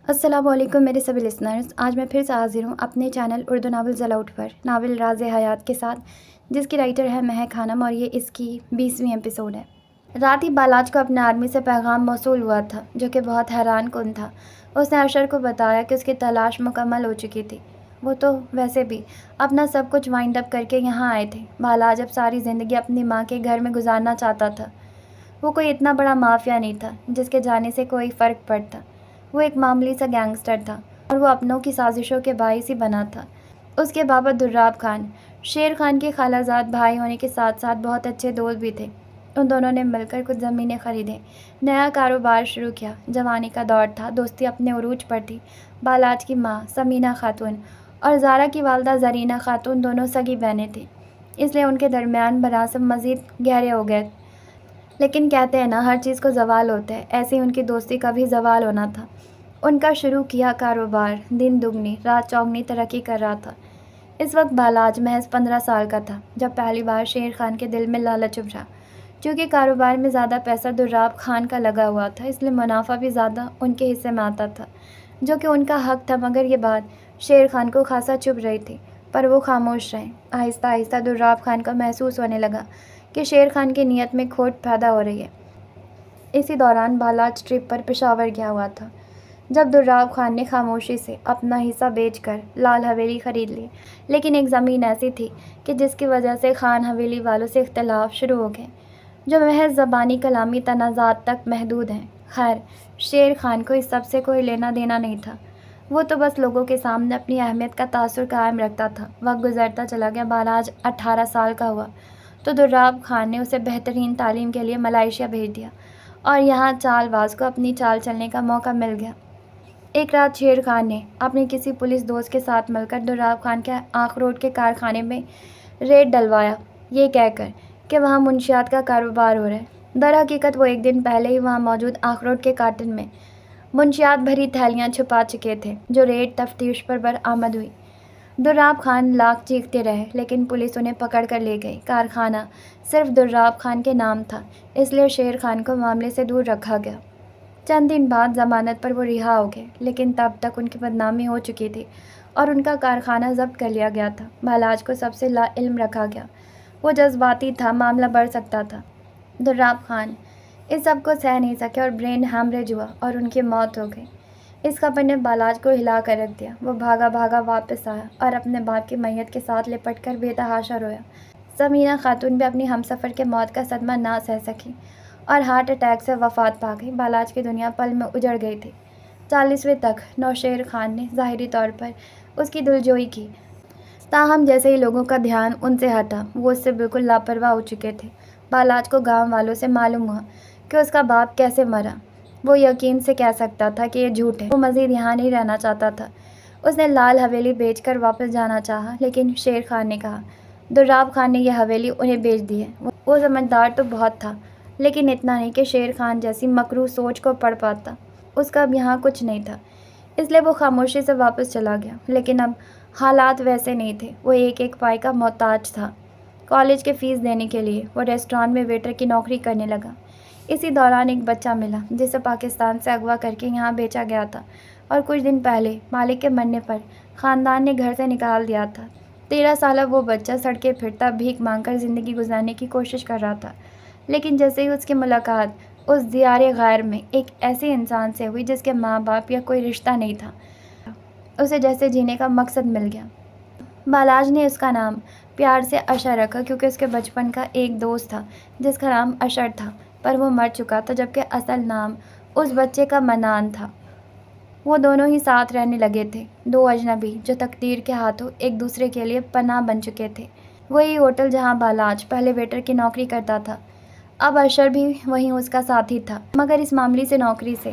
السلام علیکم میرے سبھی لسنرز. آج میں پھر سے حاضر ہوں اپنے چینل اردو ناول زلاؤٹ پر ناول راز حیات کے ساتھ، جس کی رائٹر ہے مہک خانم، اور یہ اس کی 20ویں ایپیسوڈ ہے. رات ہی بالاج کو اپنے آدمی سے پیغام موصول ہوا تھا جو کہ بہت حیران کن تھا. اس نے اشر کو بتایا کہ اس کی تلاش مکمل ہو چکی تھی. وہ تو ویسے بھی اپنا سب کچھ وائنڈ اپ کر کے یہاں آئے تھے. بالاج اب ساری زندگی اپنی ماں کے گھر میں گزارنا چاہتا تھا. وہ کوئی اتنا بڑا مافیا نہیں تھا جس کے جانے سے کوئی فرق پڑتا. وہ ایک معمولی سا گینگسٹر تھا اور وہ اپنوں کی سازشوں کے باعث ہی بنا تھا. اس کے بابا دراب خان شیر خان کے خالہ زاد بھائی ہونے کے ساتھ ساتھ بہت اچھے دوست بھی تھے. ان دونوں نے مل کر کچھ زمینیں خریدیں، نیا کاروبار شروع کیا. جوانی کا دور تھا، دوستی اپنے عروج پر تھی. بالاج کی ماں سمینہ خاتون اور زارا کی والدہ زرینہ خاتون دونوں سگی بہنیں تھیں، اس لیے ان کے درمیان مراسم مزید گہرے ہو گئے. لیکن کہتے ہیں نا، ہر چیز کو زوال ہوتا ہے، ایسے ہی ان کی دوستی کا بھی زوال ہونا تھا. ان کا شروع کیا کاروبار دن دگنی رات چوگنی ترقی کر رہا تھا. اس وقت بالاج محض 15 سال کا تھا جب پہلی بار شیر خان کے دل میں لالچ ابھرا. چونکہ کاروبار میں زیادہ پیسہ دراب خان کا لگا ہوا تھا، اس لیے منافع بھی زیادہ ان کے حصے میں آتا تھا، جو کہ ان کا حق تھا. مگر یہ بات شیر خان کو خاصا چبھ رہی تھی، پر وہ خاموش رہے. آہستہ آہستہ دراب خان کو محسوس ہونے لگا کہ شیر خان کی نیت میں کھوٹ پیدا ہو رہی ہے. اسی دوران بالاج ٹرپ پر پشاور گیا ہوا تھا جب دراب خان نے خاموشی سے اپنا حصہ بیچ کر لال حویلی خرید لی. لیکن ایک زمین ایسی تھی کہ جس کی وجہ سے خان حویلی والوں سے اختلاف شروع ہو گئے، جو محض زبانی کلامی تنازعات تک محدود ہیں. خیر، شیر خان کو اس سب سے کوئی لینا دینا نہیں تھا. وہ تو بس لوگوں کے سامنے اپنی اہمیت کا تاثر قائم رکھتا تھا. وقت گزرتا چلا گیا. بالاج 18 سال کا ہوا تو دراب خان نے اسے بہترین تعلیم کے لیے ملائیشیا بھیج دیا، اور یہاں چال باز کو اپنی چال چلنے کا موقع مل گیا. ایک رات شیر خان نے اپنے کسی پولیس دوست کے ساتھ مل کر دراب خان کے آخروٹ کے کارخانے میں ریڈ ڈلوایا، یہ کہہ کر کہ وہاں منشیات کا کاروبار ہو رہا ہے. در حقیقت وہ ایک دن پہلے ہی وہاں موجود آخروٹ کے کارٹن میں منشیات بھری تھیلیاں چھپا چکے تھے، جو ریڈ تفتیش پر برآمد ہوئی. دراب خان لاکھ چیختے رہے، لیکن پولیس انہیں پکڑ کر لے گئی. کارخانہ صرف دراب خان کے نام تھا، اس لیے شیر خان کو معاملے سے دور رکھا گیا. چند دن بعد ضمانت پر وہ رہا ہو گئے، لیکن تب تک ان کی بدنامی ہو چکی تھی اور ان کا کارخانہ ضبط کر لیا گیا تھا. بالاج کو سب سے لا علم رکھا گیا. وہ جذباتی تھا، معاملہ بڑھ سکتا تھا. دراب خان اس سب کو سہ نہیں سکے اور برین ہیمریج ہوا اور ان کی موت ہو گئی. اس خبر نے بالاج کو ہلا کر رکھ دیا. وہ بھاگا بھاگا واپس آیا اور اپنے باپ کی میت کے ساتھ لپٹ کر بے تحاشا رویا. سمینہ خاتون بھی اپنی ہمسفر کے موت کا صدمہ نہ سہ سکی اور ہارٹ اٹیک سے وفات پا گئی. بالاج کی دنیا پل میں اجڑ گئی تھی. 40ویں تک نوشیر خان نے ظاہری طور پر اس کی دلجوئی کی، تاہم جیسے ہی لوگوں کا دھیان ان سے ہٹا، وہ اس سے بالکل لاپرواہ ہو چکے تھے. بالاج کو گاؤں والوں سے معلوم ہوا کہ اس کا باپ کیسے مرا. وہ یقین سے کہہ سکتا تھا کہ یہ جھوٹ ہے. وہ مزید یہاں نہیں رہنا چاہتا تھا. اس نے لال حویلی بیچ کر واپس جانا چاہا، لیکن شیر خان نے کہا دراب خان نے یہ حویلی انہیں بیچ دی ہے. وہ سمجھدار تو بہت تھا، لیکن اتنا نہیں کہ شیر خان جیسی مکروہ سوچ کو پڑھ پاتا. اس کا اب یہاں کچھ نہیں تھا، اس لیے وہ خاموشی سے واپس چلا گیا. لیکن اب حالات ویسے نہیں تھے. وہ ایک ایک پائی کا محتاج تھا. کالج کے فیس دینے کے لیے وہ ریسٹوران میں ویٹر کی نوکری کرنے لگا. اسی دوران ایک بچہ ملا جسے پاکستان سے اغوا کر کے یہاں بیچا گیا تھا، اور کچھ دن پہلے مالک کے مرنے پر خاندان نے گھر سے نکال دیا تھا. 13 سالہ وہ بچہ سڑکیں پھرتا بھیک مانگ کر زندگی گزارنے کی کوشش کر رہا تھا. لیکن جیسے ہی اس کی ملاقات اس دیار غیر میں ایک ایسے انسان سے ہوئی جس کے ماں باپ یا کوئی رشتہ نہیں تھا، اسے جیسے جینے کا مقصد مل گیا. بالاج نے اس کا نام پیار سے اشر رکھا، کیونکہ اس کے بچپن کا ایک دوست تھا جس کا نام اشر تھا، پر وہ مر چکا تھا، جبکہ اصل نام اس بچے کا منان تھا. وہ دونوں ہی ساتھ رہنے لگے تھے، دو اجنبی جو تقدیر کے ہاتھوں ایک دوسرے کے لیے پناہ بن چکے تھے. وہی ہوٹل جہاں بالاج پہلے ویٹر کی نوکری کرتا تھا، اب اشر بھی وہیں اس کا ساتھی تھا. مگر اس معمولی سے نوکری سے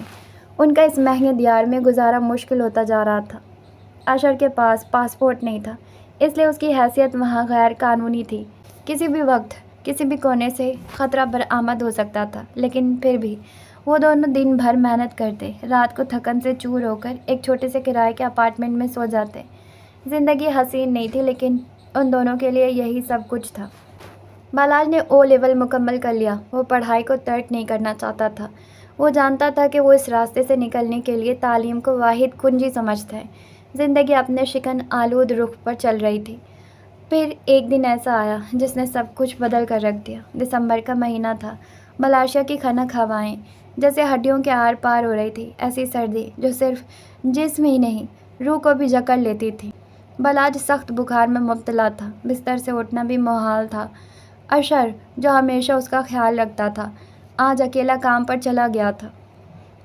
ان کا اس مہنگے دیار میں گزارا مشکل ہوتا جا رہا تھا. اشر کے پاس پاسپورٹ نہیں تھا، اس لیے اس کی حیثیت وہاں غیر قانونی تھی. کسی بھی وقت کسی بھی کونے سے خطرہ برآمد ہو سکتا تھا. لیکن پھر بھی وہ دونوں دن بھر محنت کرتے، رات کو تھکن سے چور ہو کر ایک چھوٹے سے کرائے کے اپارٹمنٹ میں سو جاتے. زندگی حسین نہیں تھی، لیکن ان دونوں کے لیے یہی سب کچھ تھا. بالاج نے او لیول مکمل کر لیا. وہ پڑھائی کو ترک نہیں کرنا چاہتا تھا. وہ جانتا تھا کہ وہ اس راستے سے نکلنے کے لیے تعلیم کو واحد کنجی سمجھتا ہے۔ زندگی اپنے شکن آلود رخ پر چل رہی تھی۔ پھر ایک دن ایسا آیا جس نے سب کچھ بدل کر رکھ دیا۔ دسمبر کا مہینہ تھا۔ ملائیشیا کی خنک ہوائیں جیسے ہڈیوں کے آر پار ہو رہی تھی، ایسی سردی جو صرف جسم ہی نہیں روح کو بھی جکڑ لیتی تھی۔ بلاج سخت بخار میں مبتلا تھا، بستر سے اٹھنا بھی محال تھا۔ اشر جو ہمیشہ اس کا خیال رکھتا تھا آج اکیلا کام پر چلا گیا تھا۔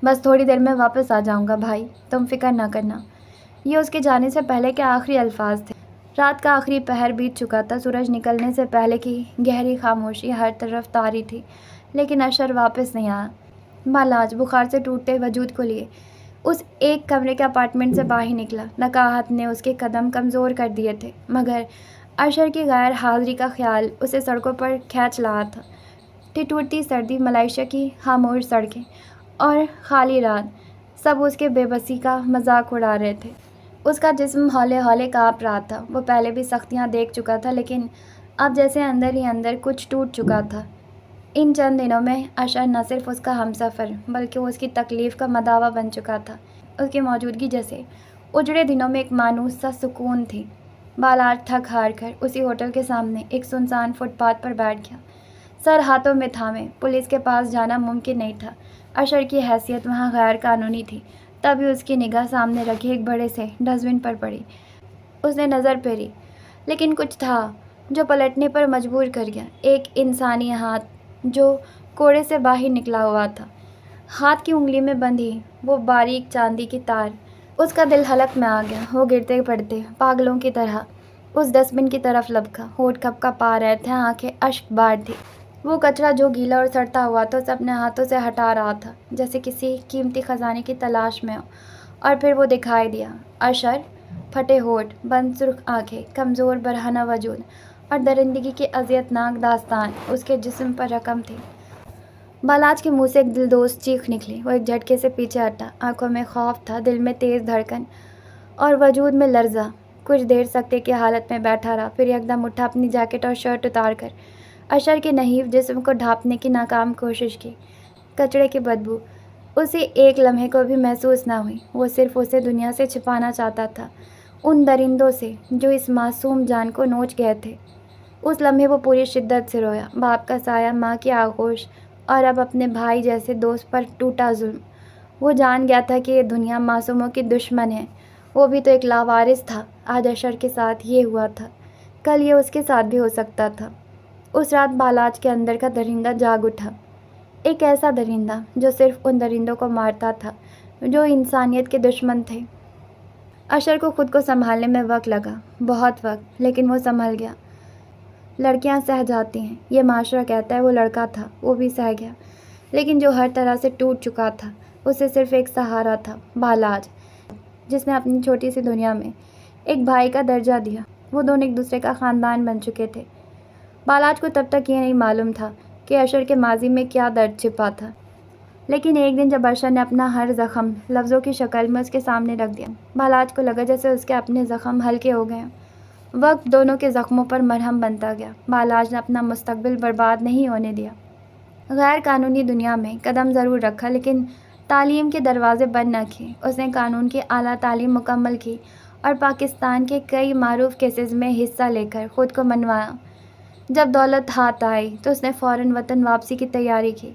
بس تھوڑی دیر میں واپس آ جاؤں گا بھائی، تم فکر نہ کرنا۔ یہ اس کے جانے سے پہلے کے آخری الفاظ تھے۔ رات کا آخری پہر بیت چکا تھا، سورج نکلنے سے پہلے کی گہری خاموشی ہر طرف طاری تھی، لیکن اشر واپس نہیں آیا۔ بالاج بخار سے ٹوٹتے وجود کو لیے اس ایک کمرے کے اپارٹمنٹ سے باہر نکلا۔ نکاہت نے اس کے قدم کمزور کر دیے تھے، مگر اشر کی غیر حاضری کا خیال اسے سڑکوں پر کھینچ لایا تھا۔ ٹھٹھرتی سردی، ملائیشیا کی خاموش سڑکیں اور خالی رات، سب اس کے بے بسی کا مذاق اڑا رہے تھے۔ اس کا جسم ہولے ہولے کانپ رہا تھا۔ وہ پہلے بھی سختیاں دیکھ چکا تھا، لیکن اب جیسے اندر ہی اندر کچھ ٹوٹ چکا تھا۔ ان چند دنوں میں اشر نہ صرف اس کا ہمسفر بلکہ وہ اس کی تکلیف کا مداوا بن چکا تھا۔ اس کی موجودگی جیسے اجڑے دنوں میں ایک مانوس سا سکون تھی۔ بالاج تھک ہار کر اسی ہوٹل کے سامنے ایک سنسان فٹ پاتھ پر بیٹھ گیا، سر ہاتھوں میں تھامے۔ پولیس کے پاس جانا ممکن نہیں تھا، اشر کی حیثیت وہاں غیر قانونی تھی۔ تبھی اس کی نگاہ سامنے رکھے ایک بڑے سے ڈسٹ بن پر پڑی۔ اس نے نظر پھیری، لیکن کچھ تھا جو پلٹنے پر مجبور کر گیا۔ ایک انسانی ہاتھ جو کوڑے سے باہر نکلا ہوا تھا۔ ہاتھ کی انگلی میں بندھی وہ باریک چاندی کی تار۔ اس کا دل حلق میں آ گیا۔ وہ گرتے پڑتے پاگلوں کی طرح اس ڈسٹ بن کی طرف لپکا، ہونٹ کپ کپا رہے تھے، آنکھیں اشک بار تھی۔ وہ کچرا جو گیلا اور سڑتا ہوا تھا اسے اپنے ہاتھوں سے ہٹا رہا تھا، جیسے کسی قیمتی خزانے کی تلاش میں ہو۔ اور پھر وہ دکھائی دیا، اشر، پھٹے ہونٹ، بند سرخ آنکھیں، کمزور برہنہ وجود اور درندگی کی اذیت ناک داستان اس کے جسم پر رقم تھی۔ بالاج کے منہ سے ایک دلدوز چیخ نکلی۔ وہ ایک جھٹکے سے پیچھے ہٹا، آنکھوں میں خوف تھا، دل میں تیز دھڑکن اور وجود میں لرزہ۔ کچھ دیر سکتے کی حالت میں بیٹھا رہا، پھر یکدم اٹھا، اپنی جیکٹ اور شرٹ اتار کر اشر کے نحیف جسم کو ڈھانپنے کی ناکام کوشش کی۔ کچڑے کی بدبو اسے ایک لمحے کو بھی محسوس نہ ہوئی۔ وہ صرف اسے دنیا سے چھپانا چاہتا تھا، ان درندوں سے جو اس معصوم جان کو نوچ گئے تھے۔ اس لمحے وہ پوری شدت سے رویا۔ باپ کا سایہ، ماں کی آغوش اور اب اپنے بھائی جیسے دوست پر ٹوٹا ظلم۔ وہ جان گیا تھا کہ یہ دنیا معصوموں کی دشمن ہے۔ وہ بھی تو ایک لاوارث تھا۔ آج اشر کے ساتھ یہ ہوا تھا، کل یہ اس کے ساتھ بھی ہو سکتا تھا۔ اس رات بالاج کے اندر کا درندہ جاگ اٹھا، ایک ایسا درندہ جو صرف ان درندوں کو مارتا تھا جو انسانیت کے دشمن تھے۔ اشر کو خود کو سنبھالنے میں وقت لگا، بہت وقت، لیکن وہ سنبھل گیا۔ لڑکیاں سہ جاتی ہیں، یہ معاشرہ کہتا ہے۔ وہ لڑکا تھا، وہ بھی سہ گیا، لیکن جو ہر طرح سے ٹوٹ چکا تھا۔ اسے صرف ایک سہارا تھا، بالاج، جس نے اپنی چھوٹی سی دنیا میں ایک بھائی کا درجہ دیا۔ وہ دونوں ایک دوسرے کا خاندان بن چکے تھے۔ بالاج کو تب تک یہ نہیں معلوم تھا کہ اشر کے ماضی میں کیا درد چھپا تھا، لیکن ایک دن جب اشر نے اپنا ہر زخم لفظوں کی شکل میں اس کے سامنے رکھ دیا، بالاج کو لگا جیسے اس کے اپنے زخم ہلکے ہو گئے۔ وقت دونوں کے زخموں پر مرہم بنتا گیا۔ بالاج نے اپنا مستقبل برباد نہیں ہونے دیا۔ غیر قانونی دنیا میں قدم ضرور رکھا، لیکن تعلیم کے دروازے بند نہ کیے۔ اس نے قانون کی اعلیٰ تعلیم مکمل کی اور پاکستان کے کئی معروف کیسز میں حصہ لے کر خود کو منوایا۔ جب دولت ہاتھ آئی تو اس نے فوراً وطن واپسی کی تیاری کی۔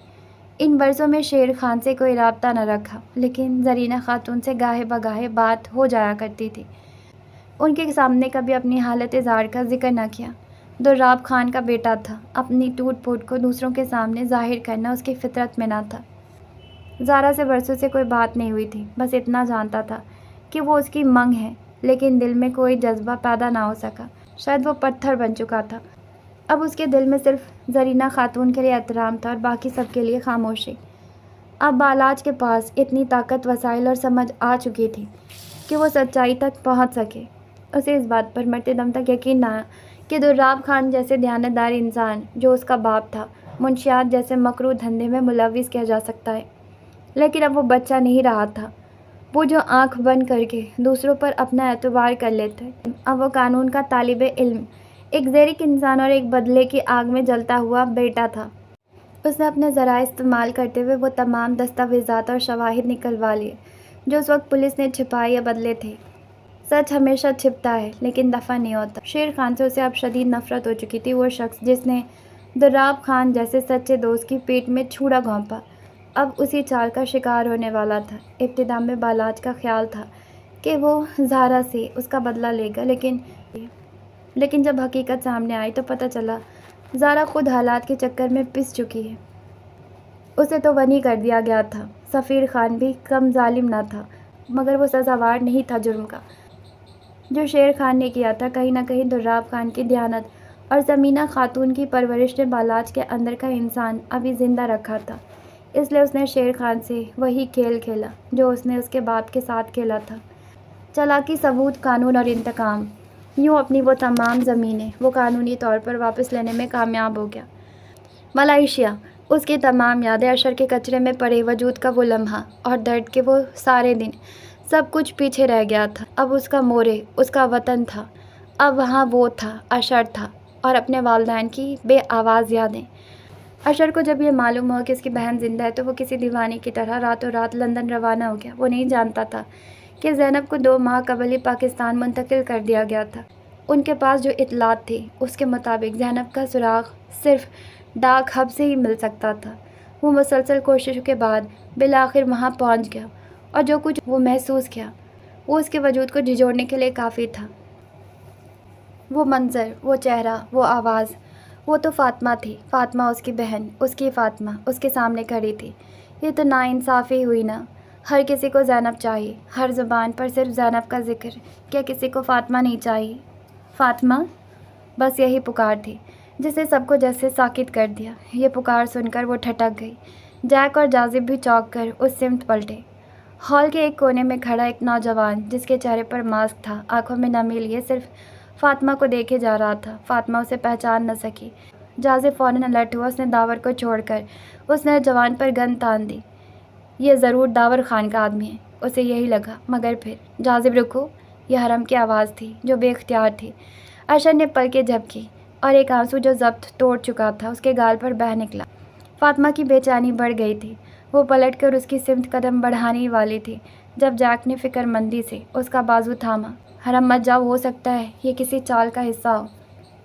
ان برسوں میں شیر خان سے کوئی رابطہ نہ رکھا، لیکن زرینہ خاتون سے گاہے بگاہے بات ہو جایا کرتی تھی۔ ان کے سامنے کبھی اپنی حالت زار کا ذکر نہ کیا۔ دراب خان کا بیٹا تھا، اپنی ٹوٹ پھوٹ کو دوسروں کے سامنے ظاہر کرنا اس کی فطرت میں نہ تھا۔ زارا سے برسوں سے کوئی بات نہیں ہوئی تھی، بس اتنا جانتا تھا کہ وہ اس کی منگ ہے، لیکن دل میں کوئی جذبہ پیدا نہ ہو سکا۔ شاید وہ پتھر بن چکا تھا۔ اب اس کے دل میں صرف زرینہ خاتون کے لیے احترام تھا اور باقی سب کے لیے خاموشی۔ اب بالاج کے پاس اتنی طاقت، وسائل اور سمجھ آ چکی تھی کہ وہ سچائی تک پہنچ سکے۔ اسے اس بات پر مرتے دم تک یقین نہ آیا کہ دراب خان جیسے دیانتدار انسان جو اس کا باپ تھا، منشیات جیسے مکروہ دھندے میں ملوث کیا جا سکتا ہے۔ لیکن اب وہ بچہ نہیں رہا تھا، وہ جو آنکھ بند کر کے دوسروں پر اپنا اعتبار کر لیتا ہے۔ اب وہ قانون کا طالب علم، ایک زیرک انسان اور ایک بدلے کی آگ میں جلتا ہوا بیٹا تھا۔ اس نے اپنے ذرائع استعمال کرتے ہوئے وہ تمام دستاویزات اور شواہد نکلوا لیے جو اس وقت پولیس نے چھپائے یا بدلے تھے۔ سچ ہمیشہ چھپتا ہے لیکن دفع نہیں ہوتا۔ شیر خان سے اسے اب شدید نفرت ہو چکی تھی۔ وہ شخص جس نے دراب خان جیسے سچے دوست کی پیٹ میں چھوڑا گھونپا اب اسی چال کا شکار ہونے والا تھا۔ ابتدا میں بالاج کا خیال تھا کہ وہ زہرا سے اس کا بدلہ لے گا، لیکن جب حقیقت سامنے آئی تو پتہ چلا زہرا خود حالات کے چکر میں پس چکی ہے۔ اسے تو بری کر دیا گیا تھا۔ سفیر خان بھی کم ظالم نہ تھا، مگر وہ سزاوار نہیں تھا جرم کا جو شیر خان نے کیا تھا۔ کہیں نہ کہیں دراب خان کی دیانت اور زمینہ خاتون کی پرورش نے بالاج کے اندر کا انسان ابھی زندہ رکھا تھا، اس لیے اس نے شیر خان سے وہی کھیل کھیلا جو اس نے اس کے باپ کے ساتھ کھیلا تھا۔ چالاکی، ثبوت، قانون اور انتقام۔ یوں اپنی وہ تمام زمینیں وہ قانونی طور پر واپس لینے میں کامیاب ہو گیا۔ ملائیشیا، اس کی تمام یادیں، اشر کے کچرے میں پڑے وجود کا وہ لمحہ اور درد کے وہ سارے دن، سب کچھ پیچھے رہ گیا تھا۔ اب اس کا مورے، اس کا وطن تھا۔ اب وہاں وہ تھا، اشر تھا، اور اپنے والدین کی بے آواز یادیں۔ اشر کو جب یہ معلوم ہوا کہ اس کی بہن زندہ ہے تو وہ کسی دیوانے کی طرح راتوں رات لندن روانہ ہو گیا۔ وہ نہیں جانتا تھا کہ زینب کو 2 ماہ قبل ہی پاکستان منتقل کر دیا گیا تھا۔ ان کے پاس جو اطلاعات تھی اس کے مطابق زینب کا سراغ صرف ڈاک ہب سے ہی مل سکتا تھا۔ وہ مسلسل کوششوں کے بعد بالآخر وہاں پہنچ گیا، اور جو کچھ وہ محسوس کیا وہ اس کے وجود کو جھنجھوڑنے کے لیے کافی تھا۔ وہ منظر، وہ چہرہ، وہ آواز، وہ تو فاطمہ تھی۔ فاطمہ اس کی بہن، اس کی فاطمہ اس کے سامنے کھڑی تھی۔ یہ تو ناانصافی ہوئی نا۔ ہر کسی کو زینب چاہیے، ہر زبان پر صرف زینب کا ذکر، کیا کسی کو فاطمہ نہیں چاہیے؟ فاطمہ، بس یہی پکار تھی جس نے سب کو جیسے ساکت کر دیا۔ یہ پکار سن کر وہ ٹھٹک گئی۔ جیک اور جاذب بھی چونک کر اس سمت پلٹے۔ ہال کے ایک کونے میں کھڑا ایک نوجوان جس کے چہرے پر ماسک تھا، آنکھوں میں نمی لیے صرف فاطمہ کو دیکھے جا رہا تھا۔ فاطمہ اسے پہچان نہ سکی۔ جاذب فوراً الرٹ ہوا۔ اس نے داور کو چھوڑ کر اس نوجوان پر گن تان دی۔ یہ ضرور داور خان کا آدمی ہے، اسے یہی لگا، مگر پھر جاذب رکو، یہ حرم کی آواز تھی جو بے اختیار تھی۔ اشر نے پلکیں جھپکی اور ایک آنسو جو ضبط توڑ چکا تھا اس کے گال پر بہہ نکلا۔ فاطمہ کی بے چینی بڑھ گئی تھی۔ وہ پلٹ کر اس کی سمت قدم بڑھانے ہی والی تھی جب جیک نے فکر مندی سے اس کا بازو تھاما۔ حرم مت جاؤ، ہو سکتا ہے یہ کسی چال کا حصہ ہو۔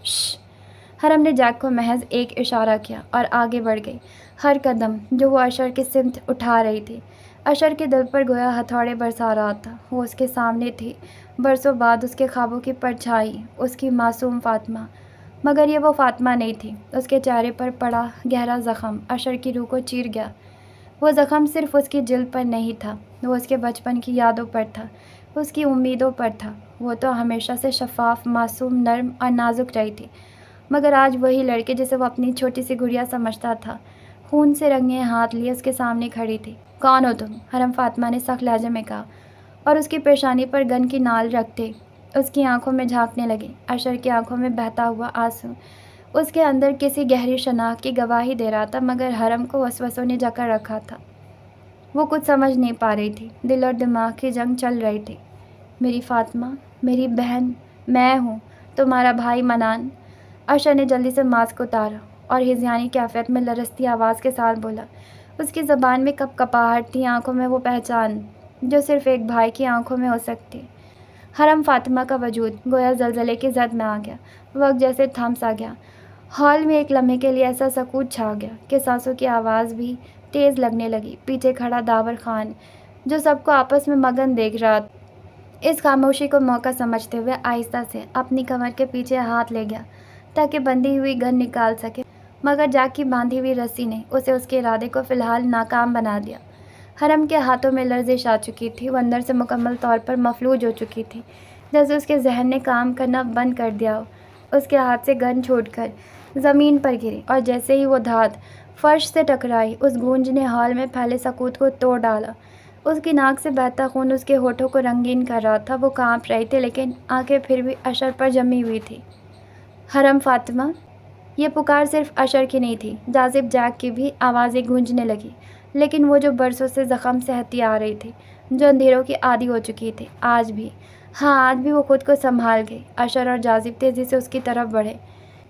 شش! حرم نے جیک کو محض ایک اشارہ کیا اور آگے بڑھ گئی۔ ہر قدم جو وہ اشر کی سمت اٹھا رہی تھی اشر کے دل پر گویا ہتھوڑے برسا رہا تھا۔ وہ اس کے سامنے تھی، برسوں بعد اس کے خوابوں کی پرچھائی، اس کی معصوم فاطمہ، مگر یہ وہ فاطمہ نہیں تھی۔ اس کے چہرے پر پڑا گہرا زخم اشر کی روح کو چیر گیا۔ وہ زخم صرف اس کی جلد پر نہیں تھا، وہ اس کے بچپن کی یادوں پر تھا، اس کی امیدوں پر تھا۔ وہ تو ہمیشہ سے شفاف، معصوم، نرم اور نازک رہی تھی، مگر آج وہی لڑکی جسے وہ اپنی چھوٹی سی گڑیا سمجھتا تھا، خون سے رنگے ہاتھ لیے اس کے سامنے کھڑی تھی۔ کون ہو تم؟ حرم فاطمہ نے سخت لہجے میں کہا، اور اس کی پیشانی پر گن کی نال رکھتے اس کی آنکھوں میں جھانکنے لگی۔ اشر کی آنکھوں میں بہتا ہوا آنسو اس کے اندر کسی گہری شناخت کی گواہی دے رہا تھا، مگر حرم کو وسوسوں نے جکڑ رکھا تھا۔ وہ کچھ سمجھ نہیں پا رہی تھی۔ دل اور دماغ کی جنگ چل رہی تھی۔ میری فاطمہ، میری بہن، میں ہوں تمہارا بھائی منان۔ اشر نے جلدی سے ماسک اتارا اور ہذیانی کیفیت میں لرزتی آواز کے ساتھ بولا۔ اس کی زبان میں کپ کپاہٹ تھی، آنکھوں میں وہ پہچان جو صرف ایک بھائی کی آنکھوں میں ہو سکتی۔ حرم فاطمہ کا وجود گویا زلزلے کی زد میں آ گیا۔ وقت جیسے تھم سا گیا۔ ہال میں ایک لمحے کے لیے ایسا سکوت چھا گیا کہ سانسوں کی آواز بھی تیز لگنے لگی۔ پیچھے کھڑا داور خان جو سب کو آپس میں مگن دیکھ رہا تھا، اس خاموشی کو موقع سمجھتے ہوئے آہستہ سے اپنی کمر کے پیچھے ہاتھ لے گیا تاکہ بندھی ہوئی گن نکال سکے، مگر جیک کی باندھی ہوئی رسی نے اسے اس کے ارادے کو فی الحال ناکام بنا دیا۔ حرم کے ہاتھوں میں لرزش آ چکی تھی۔ وہ اندر سے مکمل طور پر مفلوج ہو چکی تھی، جیسے اس کے ذہن نے کام کرنا بند کر دیا ہو۔ اس کے ہاتھ سے گن چھوٹ کر زمین پر گری، اور جیسے ہی وہ دھات فرش سے ٹکرائی، اس گونج نے ہال میں پھیلے سکوت کو توڑ ڈالا۔ اس کی ناک سے بہتا خون اس کے ہونٹوں کو رنگین کر رہا تھا۔ وہ کانپ رہی تھی، لیکن آنکھیں پھر بھی اشر پر جمی ہوئی تھی۔ حرم فاطمہ! یہ پکار صرف اشر کی نہیں تھی، جاذب، جیک کی بھی آوازیں گونجنے لگی، لیکن وہ جو برسوں سے زخم سہتی آ رہی تھی، جو اندھیروں کی عادی ہو چکی تھی، آج بھی، ہاں آج بھی وہ خود کو سنبھال گئی۔ اشر اور جاذب تیزی سے اس کی طرف بڑھے۔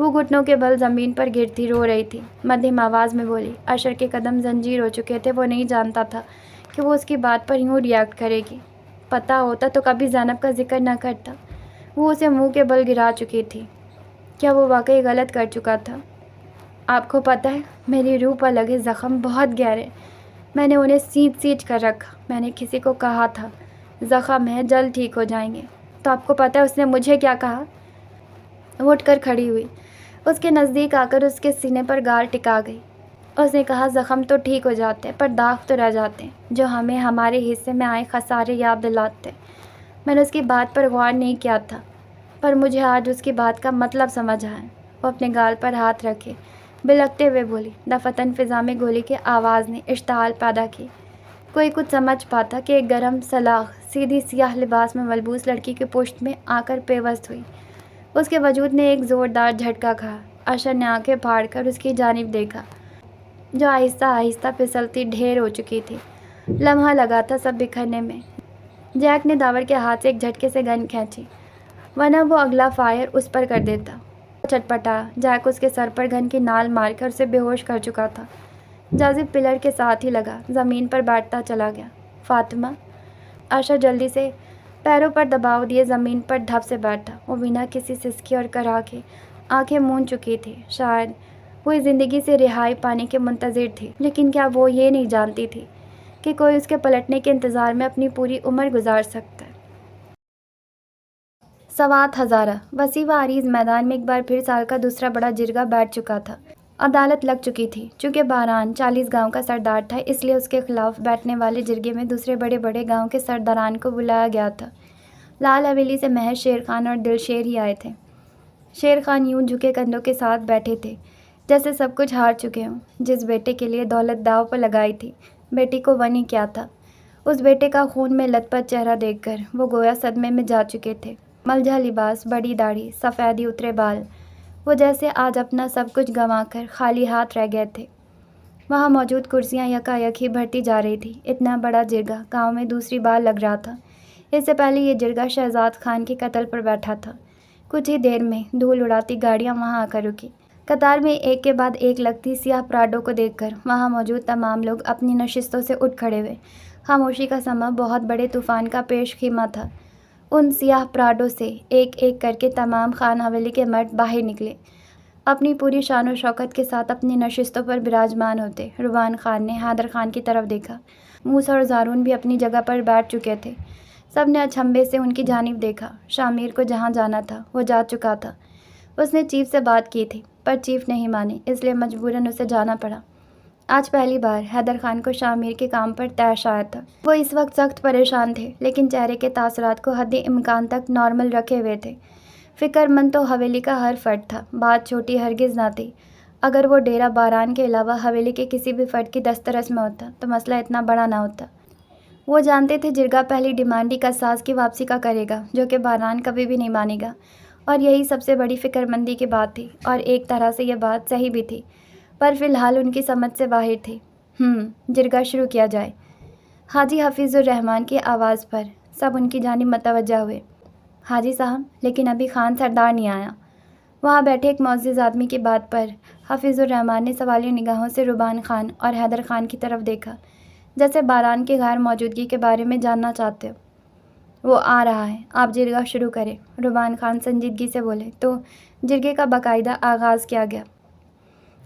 وہ گھٹنوں کے بل زمین پر گرتی رو رہی تھی، مدھیم آواز میں بولی۔ اشر کے قدم زنجیر ہو چکے تھے، وہ نہیں جانتا تھا کہ وہ اس کی بات پر یوں ریاکٹ کرے گی۔ پتہ ہوتا تو کبھی زینب کا ذکر نہ کرتا۔ وہ اسے منہ کے بل گرا چکی تھی۔ کیا وہ واقعی غلط کر چکا تھا؟ آپ کو پتہ ہے میری روح پر لگے زخم بہت گہرے، میں نے انہیں سینچ سینچ کر رکھا۔ میں نے کسی کو کہا تھا زخم ہے، جلد ٹھیک ہو جائیں گے، تو آپ کو پتہ ہے اس نے مجھے کیا کہا؟ وہ اٹھ کر کھڑی ہوئی، اس کے نزدیک آ کر اس کے سینے پر گال ٹکا گئی۔ اس نے کہا زخم تو ٹھیک ہو جاتے ہیں پر داغ تو رہ جاتے ہیں جو ہمیں ہمارے حصے میں آئے خسارے یاد دلاتے ہیں۔ میں نے اس کی بات پر غور نہیں کیا تھا پر مجھے آج اس کی بات کا مطلب سمجھ آیا۔ وہ اپنے گال پر ہاتھ رکھے بلکتے ہوئے بولی۔ دفتن فضا میں گولی کی آواز نے اشتعال پیدا کی۔ کوئی کچھ سمجھ پاتا کہ ایک گرم سلاخ سیدھی سیاہ لباس میں ملبوس لڑکی کی پشت میں آ کر پیوست ہوئی۔ اس کے وجود نے ایک زوردار جھٹکا کھا۔ اشر نے آنکھیں پھاڑ کر اس کی جانب دیکھا جو آہستہ آہستہ پھسلتی ڈھیر ہو چکی تھی۔ لمحہ لگا تھا سب بکھرنے میں۔ جیک نے داور کے ہاتھ سے ایک جھٹکے سے گن کھینچی ورنہ وہ اگلا فائر اس پر کر دیتا۔ چٹپٹا جیک اس کے سر پر گن کی نال مار کر اسے بے ہوش کر چکا تھا۔ جازب پلر کے ساتھ ہی لگا، زمین پر بیٹھتا چلا گیا۔ فاطمہ؟ اشر جلدی سے پیروں پر دباؤ دیے زمین پر ڈھپ سے بیٹھا۔ وہ بنا کسی سسکی اور کرا کے آنکھیں مون چکی تھی۔ شاید وہ اس زندگی سے رہائی پانے کے منتظر تھی، لیکن کیا وہ یہ نہیں جانتی تھی کہ کوئی اس کے پلٹنے کے انتظار میں اپنی پوری عمر گزار سکتا ہے؟ سوات ہزارہ وسیع و عریض میدان میں ایک بار پھر سال کا دوسرا بڑا جرگہ بیٹھ چکا تھا۔ عدالت لگ چکی تھی۔ چونکہ باران 40 گاؤں کا سردار تھا اس لیے اس کے خلاف بیٹھنے والے جرگے میں دوسرے بڑے بڑے گاؤں کے سرداران کو بلایا گیا تھا۔ لال حویلی سے محض شیر خان اور دل شیر ہی آئے تھے۔ شیر خان یوں جھکے کندھوں کے ساتھ بیٹھے تھے جیسے سب کچھ ہار چکے ہوں۔ جس بیٹے کے لیے دولت داؤ پر لگائی تھی، بیٹی کو ونی کیا تھا، اس بیٹے کا خون میں لت پت چہرہ دیکھ کر وہ گویا صدمے میں جا چکے تھے۔ ملجھا لباس، بڑی داڑھی، سفیدی اترے بال، وہ جیسے آج اپنا سب کچھ گنوا کر خالی ہاتھ رہ گئے تھے۔ وہاں موجود کرسیاں یکایک ہی بھرتی جا رہی تھی۔ اتنا بڑا جرگہ گاؤں میں دوسری بار لگ رہا تھا۔ اس سے پہلے یہ جرگہ شہزاد خان کے قتل پر بیٹھا تھا۔ کچھ ہی دیر میں دھول اڑاتی گاڑیاں وہاں آ کر رکی۔ قطار میں ایک کے بعد ایک لگتی سیاہ پراڈو کو دیکھ کر وہاں موجود تمام لوگ اپنی نشستوں سے اٹھ کھڑے ہوئے۔ خاموشی کا سما بہت بڑے طوفان کا پیش خیمہ تھا۔ ان سیاہ پراڈو سے ایک ایک کر کے تمام خان حویلی کے مرد باہر نکلے، اپنی پوری شان و شوکت کے ساتھ اپنی نشستوں پر براجمان ہوتے۔ روان خان نے حیدر خان کی طرف دیکھا۔ موسیٰ اور زارون بھی اپنی جگہ پر بیٹھ چکے تھے۔ سب نے اچنبھے سے ان کی جانب دیکھا۔ شامیر کو جہاں جانا تھا وہ جا چکا تھا۔ اس نے چیف سے بات کی تھی پر چیف نہیں مانی، اس لیے مجبوراً اسے جانا پڑا۔ آج پہلی بار حیدر خان کو شامیر کے کام پر طیش آیا تھا۔ وہ اس وقت سخت پریشان تھے لیکن چہرے کے تاثرات کو حد امکان تک نارمل رکھے ہوئے تھے۔ فکر مند تو حویلی کا ہر فرد تھا، بات چھوٹی ہرگز نہ تھی۔ اگر وہ ڈیرہ باران کے علاوہ حویلی کے کسی بھی فرد کی دسترس میں ہوتا تو مسئلہ اتنا بڑا نہ ہوتا۔ وہ جانتے تھے جرگہ پہلی ڈیمانڈ ہی قصاص کی واپسی کا کرے گا جو کہ باران کبھی بھی نہیں مانے گا، اور یہی سب سے بڑی فکر مندی کی بات تھی، اور ایک طرح سے یہ بات صحیح بھی تھی پر فی الحال ان کی سمجھ سے باہر تھی۔ جرگہ شروع کیا جائے۔ حاجی حفیظ الرحمن کی آواز پر سب ان کی جانب متوجہ ہوئے۔ حاجی صاحب، لیکن ابھی خان سردار نہیں آیا۔ وہاں بیٹھے ایک معزز آدمی کی بات پر حفیظ الرحمن نے سوالیہ نگاہوں سے روبان خان اور حیدر خان کی طرف دیکھا، جیسے باران کی غیر موجودگی کے بارے میں جاننا چاہتے ہو۔ وہ آ رہا ہے، آپ جرگہ شروع کریں، روبان خان سنجیدگی سے بولے تو جرگے کا باقاعدہ آغاز کیا گیا۔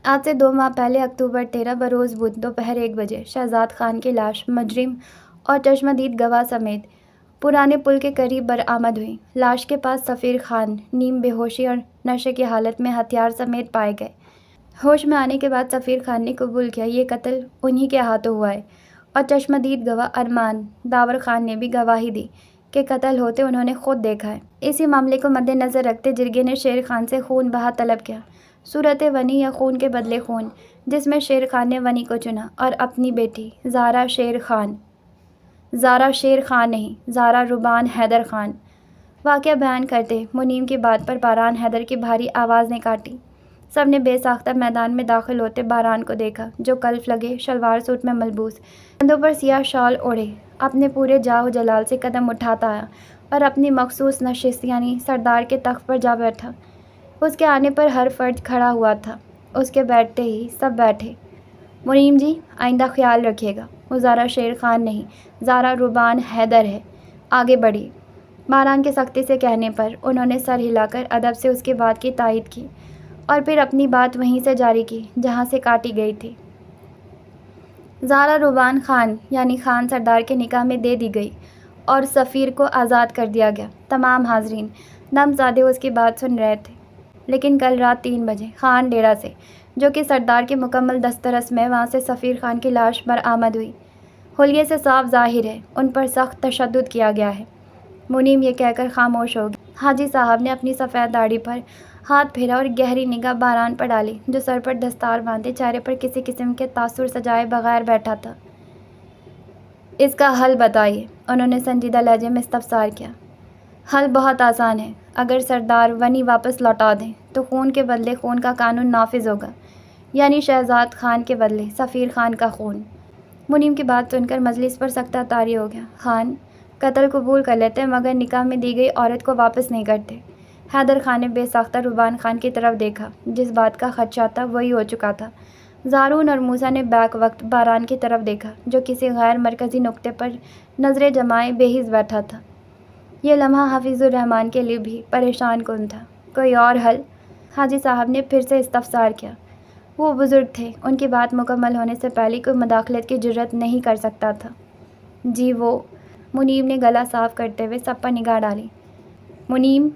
آج سے 2 ماہ پہلے اکتوبر 13 بروز بدھ دوپہر 1 بجے شہزاد خان کی لاش مجرم اور چشمدید گواہ سمیت پرانے پل کے قریب برآمد ہوئی۔ لاش کے پاس سفیر خان نیم بے ہوشی اور نشے کی حالت میں ہتھیار سمیت پائے گئے۔ ہوش میں آنے کے بعد سفیر خان نے قبول کیا یہ قتل انہی کے ہاتھوں ہوا ہے، اور چشمدید گواہ ارمان داور خان نے بھی گواہی دی کہ قتل ہوتے انہوں نے خود دیکھا ہے۔ اسی معاملے کو مد نظر رکھتے جرگے نے شیر خان سے خون بہا طلب کیا، صورت ونی یا خون کے بدلے خون، جس میں شیر خان نے ونی کو چنا اور اپنی بیٹی زارا شیر خان نہیں، زارا روبان حیدر خان۔ واقعہ بیان کرتے منیم کی بات پر باران حیدر کی بھاری آواز نے کاٹی۔ سب نے بے ساختہ میدان میں داخل ہوتے باران کو دیکھا جو کلف لگے شلوار سوٹ میں ملبوس، کندھوں پر سیاہ شال اوڑھے اپنے پورے جاہ و جلال سے قدم اٹھاتا آیا اور اپنی مخصوص نشست یعنی سردار کے تخت پر جا بیٹھا۔ اس کے آنے پر ہر فرد کھڑا ہوا تھا۔ اس کے بیٹھتے ہی سب بیٹھے۔ منیم جی، آئندہ خیال رکھیے گا، وہ زارا شیر خان نہیں، زارا روبان حیدر ہے، آگے بڑھیے۔ باران کے سختی سے کہنے پر انہوں نے سر ہلا کر ادب سے اس کی بات کی تائید کی اور پھر اپنی بات وہیں سے جاری کی جہاں سے کاٹی گئی تھی۔ زارا روبان خان یعنی خان سردار کے نکاح میں دے دی گئی اور سفیر کو آزاد کر دیا گیا۔ تمام حاضرین دم زادے اس کی بات سن رہے تھے، لیکن کل رات 3 بجے خان ڈیرہ سے، جو کہ سردار کے مکمل دسترس میں، وہاں سے سفیر خان کی لاش برآمد ہوئی۔ حلیے سے صاف ظاہر ہے ان پر سخت تشدد کیا گیا ہے۔ منیم یہ کہہ کر خاموش ہو گیا۔ حاجی صاحب نے اپنی سفید داڑھی پر ہاتھ پھیرا اور گہری نگاہ باران پر ڈالی، جو سر پر دستار باندھے چہرے پر کسی قسم کے تاثر سجائے بغیر بیٹھا تھا۔ اس کا حل بتائیے، انہوں نے سنجیدہ لہجے میں استفسار کیا۔ حل بہت آسان ہے، اگر سردار ونی واپس لوٹا دیں تو خون کے بدلے خون کا قانون نافذ ہوگا، یعنی شہزاد خان کے بدلے سفیر خان کا خون۔ منیم کی بات سن کر مجلس پر سکتہ طاری ہو گیا۔ خان قتل قبول کر لیتے مگر نکاح میں دی گئی عورت کو واپس نہیں کرتے۔ حیدر خان نے بے ساختہ روبان خان کی طرف دیکھا۔ جس بات کا خدشہ تھا وہی ہو چکا تھا۔ زارون اور موسیٰ نے بیک وقت باران کی طرف دیکھا، جو کسی غیر مرکزی نقطے پر نظریں جمائے بےحس بیٹھا تھا۔ یہ لمحہ حفیظ الرحمن کے لیے بھی پریشان کن تھا۔ کوئی اور حل؟ حاجی صاحب نے پھر سے استفسار کیا۔ وہ بزرگ تھے، ان کی بات مکمل ہونے سے پہلے کوئی مداخلت کی جرات نہیں کر سکتا تھا۔ جی وہ، منیم نے گلا صاف کرتے ہوئے سب پر نگاہ ڈالی۔ منیم،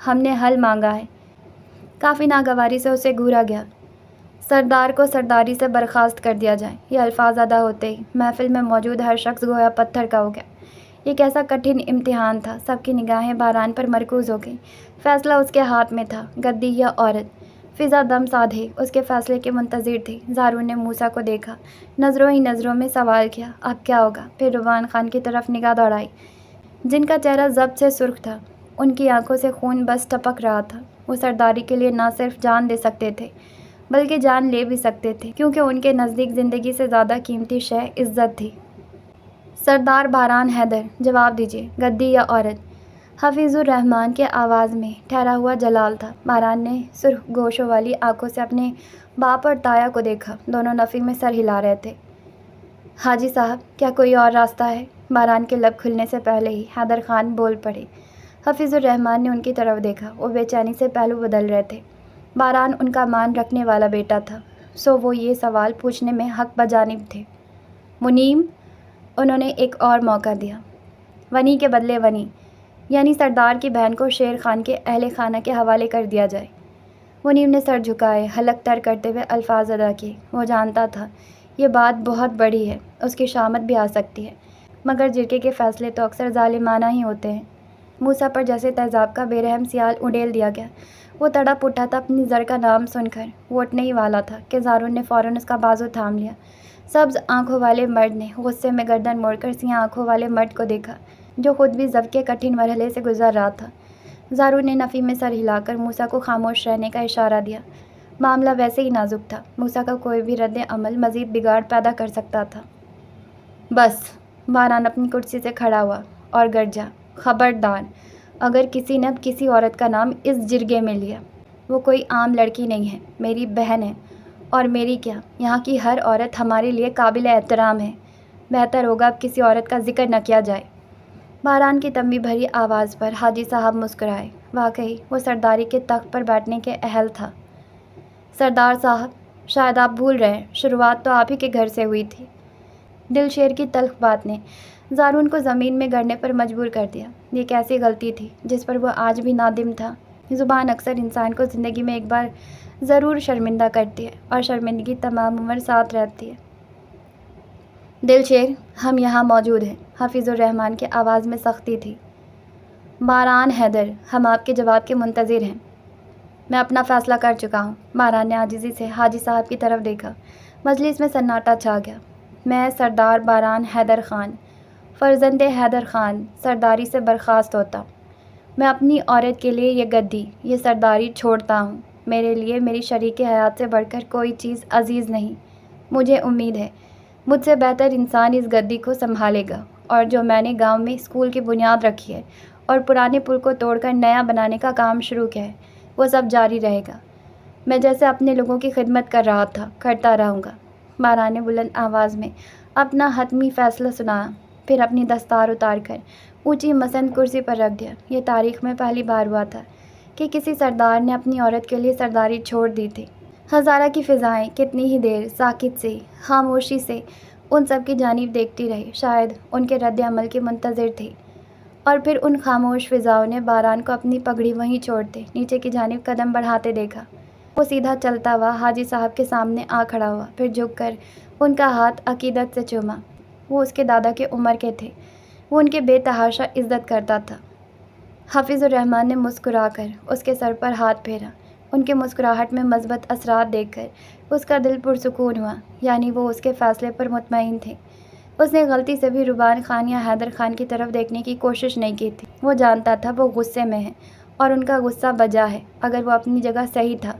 ہم نے حل مانگا ہے۔ کافی ناگواری سے اسے گھورا گیا۔ سردار کو سرداری سے برخاست کر دیا جائے۔ یہ الفاظ ادا ہوتے ہی محفل میں موجود ہر شخص گویا پتھر کا ہو گیا۔ یہ کیسا کٹھن امتحان تھا۔ سب کی نگاہیں باران پر مرکوز ہو گئیں۔ فیصلہ اس کے ہاتھ میں تھا، گدی یا عورت۔ فضا دم سادھے اس کے فیصلے کے منتظر تھی۔ زارون نے موسیٰ کو دیکھا، نظروں ہی نظروں میں سوال کیا، اب کیا ہوگا؟ پھر روبان خان کی طرف نگاہ دوڑائی، جن کا چہرہ ضبط سے سرخ تھا۔ ان کی آنکھوں سے خون بس ٹپک رہا تھا۔ وہ سرداری کے لیے نہ صرف جان دے سکتے تھے بلکہ جان لے بھی سکتے تھے، کیونکہ ان کے نزدیک زندگی سے زیادہ قیمتی شے عزت تھی۔ سردار باران حیدر، جواب دیجیے، گدی یا عورت؟ حفیظ الرحمن کے آواز میں ٹھہرا ہوا جلال تھا۔ باران نے سرخ گوشوں والی آنکھوں سے اپنے باپ اور تایا کو دیکھا۔ دونوں نفی میں سر ہلا رہے تھے۔ حاجی صاحب، کیا کوئی اور راستہ ہے؟ باران کے لب کھلنے سے پہلے ہی حیدر خان بول پڑے۔ حفیظ الرحمن نے ان کی طرف دیکھا۔ وہ بے چینی سے پہلو بدل رہے تھے۔ باران ان کا مان رکھنے والا بیٹا تھا، سو وہ یہ سوال پوچھنے میں حق بجانب تھے۔ منیم، انہوں نے ایک اور موقع دیا۔ ونی کے بدلے ونی، یعنی سردار کی بہن کو شیر خان کے اہل خانہ کے حوالے کر دیا جائے۔ منیم نے سر جھکائے، حلق تر کرتے ہوئے الفاظ ادا کیے۔ وہ جانتا تھا یہ بات بہت بڑی ہے، اس کی شامت بھی آ سکتی ہے، مگر جرگے کے فیصلے تو اکثر ظالمانہ ہی ہوتے ہیں۔ موسیٰ پر جیسے تیزاب کا بے رحم سیال اڈیل دیا گیا۔ وہ تڑپ اٹھا تھا اپنی زر کا نام سن کر۔ وہ اٹھنے ہی والا تھا کہ زارون نے فوراً اس کا بازو تھام لیا۔ سبز آنکھوں والے مرد نے غصے میں گردن موڑ کر سیاہ آنکھوں والے مرد کو دیکھا، جو خود بھی ضبط کے کٹھن مرحلے سے گزر رہا تھا۔ زارون نے نفی میں سر ہلا کر موسیٰ کو خاموش رہنے کا اشارہ دیا۔ معاملہ ویسے ہی نازک تھا، موسیٰ کا کوئی بھی رد عمل مزید بگاڑ پیدا کر سکتا تھا۔ بس، باران اپنی کرسی سے کھڑا ہوا اور گرجا، خبردار، اگر کسی نے اب کسی عورت کا نام اس جرگے میں لیا، وہ کوئی عام لڑکی نہیں ہے، میری بہن ہے، اور میری کیا، یہاں کی ہر عورت ہمارے لیے قابل احترام ہے۔ بہتر ہوگا اب کسی عورت کا ذکر نہ کیا جائے۔ باران کی تنبیہ بھری آواز پر حاجی صاحب مسکرائے۔ واقعی وہ سرداری کے تخت پر بیٹھنے کے اہل تھا۔ سردار صاحب، شاید آپ بھول رہے ہیں، شروعات تو آپ ہی کے گھر سے ہوئی تھی۔ دل شیر کی تلخ بات نے زارون کو زمین میں گڑنے پر مجبور کر دیا۔ یہ کیسی غلطی تھی جس پر وہ آج بھی نادم تھا؟ زبان اکثر انسان کو زندگی میں ایک بار ضرور شرمندہ کرتی ہے، اور شرمندگی تمام عمر ساتھ رہتی ہے۔ دل شیر، ہم یہاں موجود ہیں۔ حفیظ الرحمن کی آواز میں سختی تھی۔ باران حیدر، ہم آپ کے جواب کے منتظر ہیں۔ میں اپنا فیصلہ کر چکا ہوں۔ باران نے عاجزی سے حاجی صاحب کی طرف دیکھا۔ مجلس میں سناٹا چھا گیا۔ میں سردار باران حیدر خان، فرزند حیدر خان، سرداری سے برخاست ہوتا ہوں۔ میں اپنی عورت کے لیے یہ گدی، یہ سرداری چھوڑتا ہوں۔ میرے لیے میری شریک حیات سے بڑھ کر کوئی چیز عزیز نہیں۔ مجھے امید ہے مجھ سے بہتر انسان اس گدی کو سنبھالے گا، اور جو میں نے گاؤں میں اسکول کی بنیاد رکھی ہے اور پرانے پل کو توڑ کر نیا بنانے کا کام شروع کیا ہے، وہ سب جاری رہے گا۔ میں جیسے اپنے لوگوں کی خدمت کر رہا تھا کرتا رہوں گا۔ باران نے بلند آواز میں اپنا حتمی فیصلہ سنایا، پھر اپنی دستار اتار کر اونچی مسند کرسی پر رکھ دیا۔ یہ تاریخ میں پہلی بار ہوا تھا کہ کسی سردار نے اپنی عورت کے لیے سرداری چھوڑ دی تھی۔ ہزارہ کی فضائیں کتنی ہی دیر ساکت سے، خاموشی سے ان سب کی جانب دیکھتی رہی، شاید ان کے رد عمل کی منتظر تھی۔ اور پھر ان خاموش فضاؤں نے باران کو اپنی پگڑی وہیں چھوڑتے نیچے کی جانب قدم بڑھاتے دیکھا۔ وہ سیدھا چلتا ہوا حاجی صاحب کے سامنے آ کھڑا ہوا، پھر جھک کر ان کا ہاتھ عقیدت سے چوما۔ وہ اس کے دادا کی عمر کے تھے، وہ ان کے بے تحاشا عزت کرتا تھا۔ حافظ الرحمن نے مسکرا کر اس کے سر پر ہاتھ پھیرا۔ ان کے مسکراہٹ میں مثبت اثرات دیکھ کر اس کا دل پرسکون ہوا، یعنی وہ اس کے فیصلے پر مطمئن تھے۔ اس نے غلطی سے بھی روبان خان یا حیدر خان کی طرف دیکھنے کی کوشش نہیں کی تھی۔ وہ جانتا تھا وہ غصے میں ہے اور ان کا غصہ بجا ہے۔ اگر وہ اپنی جگہ صحیح تھا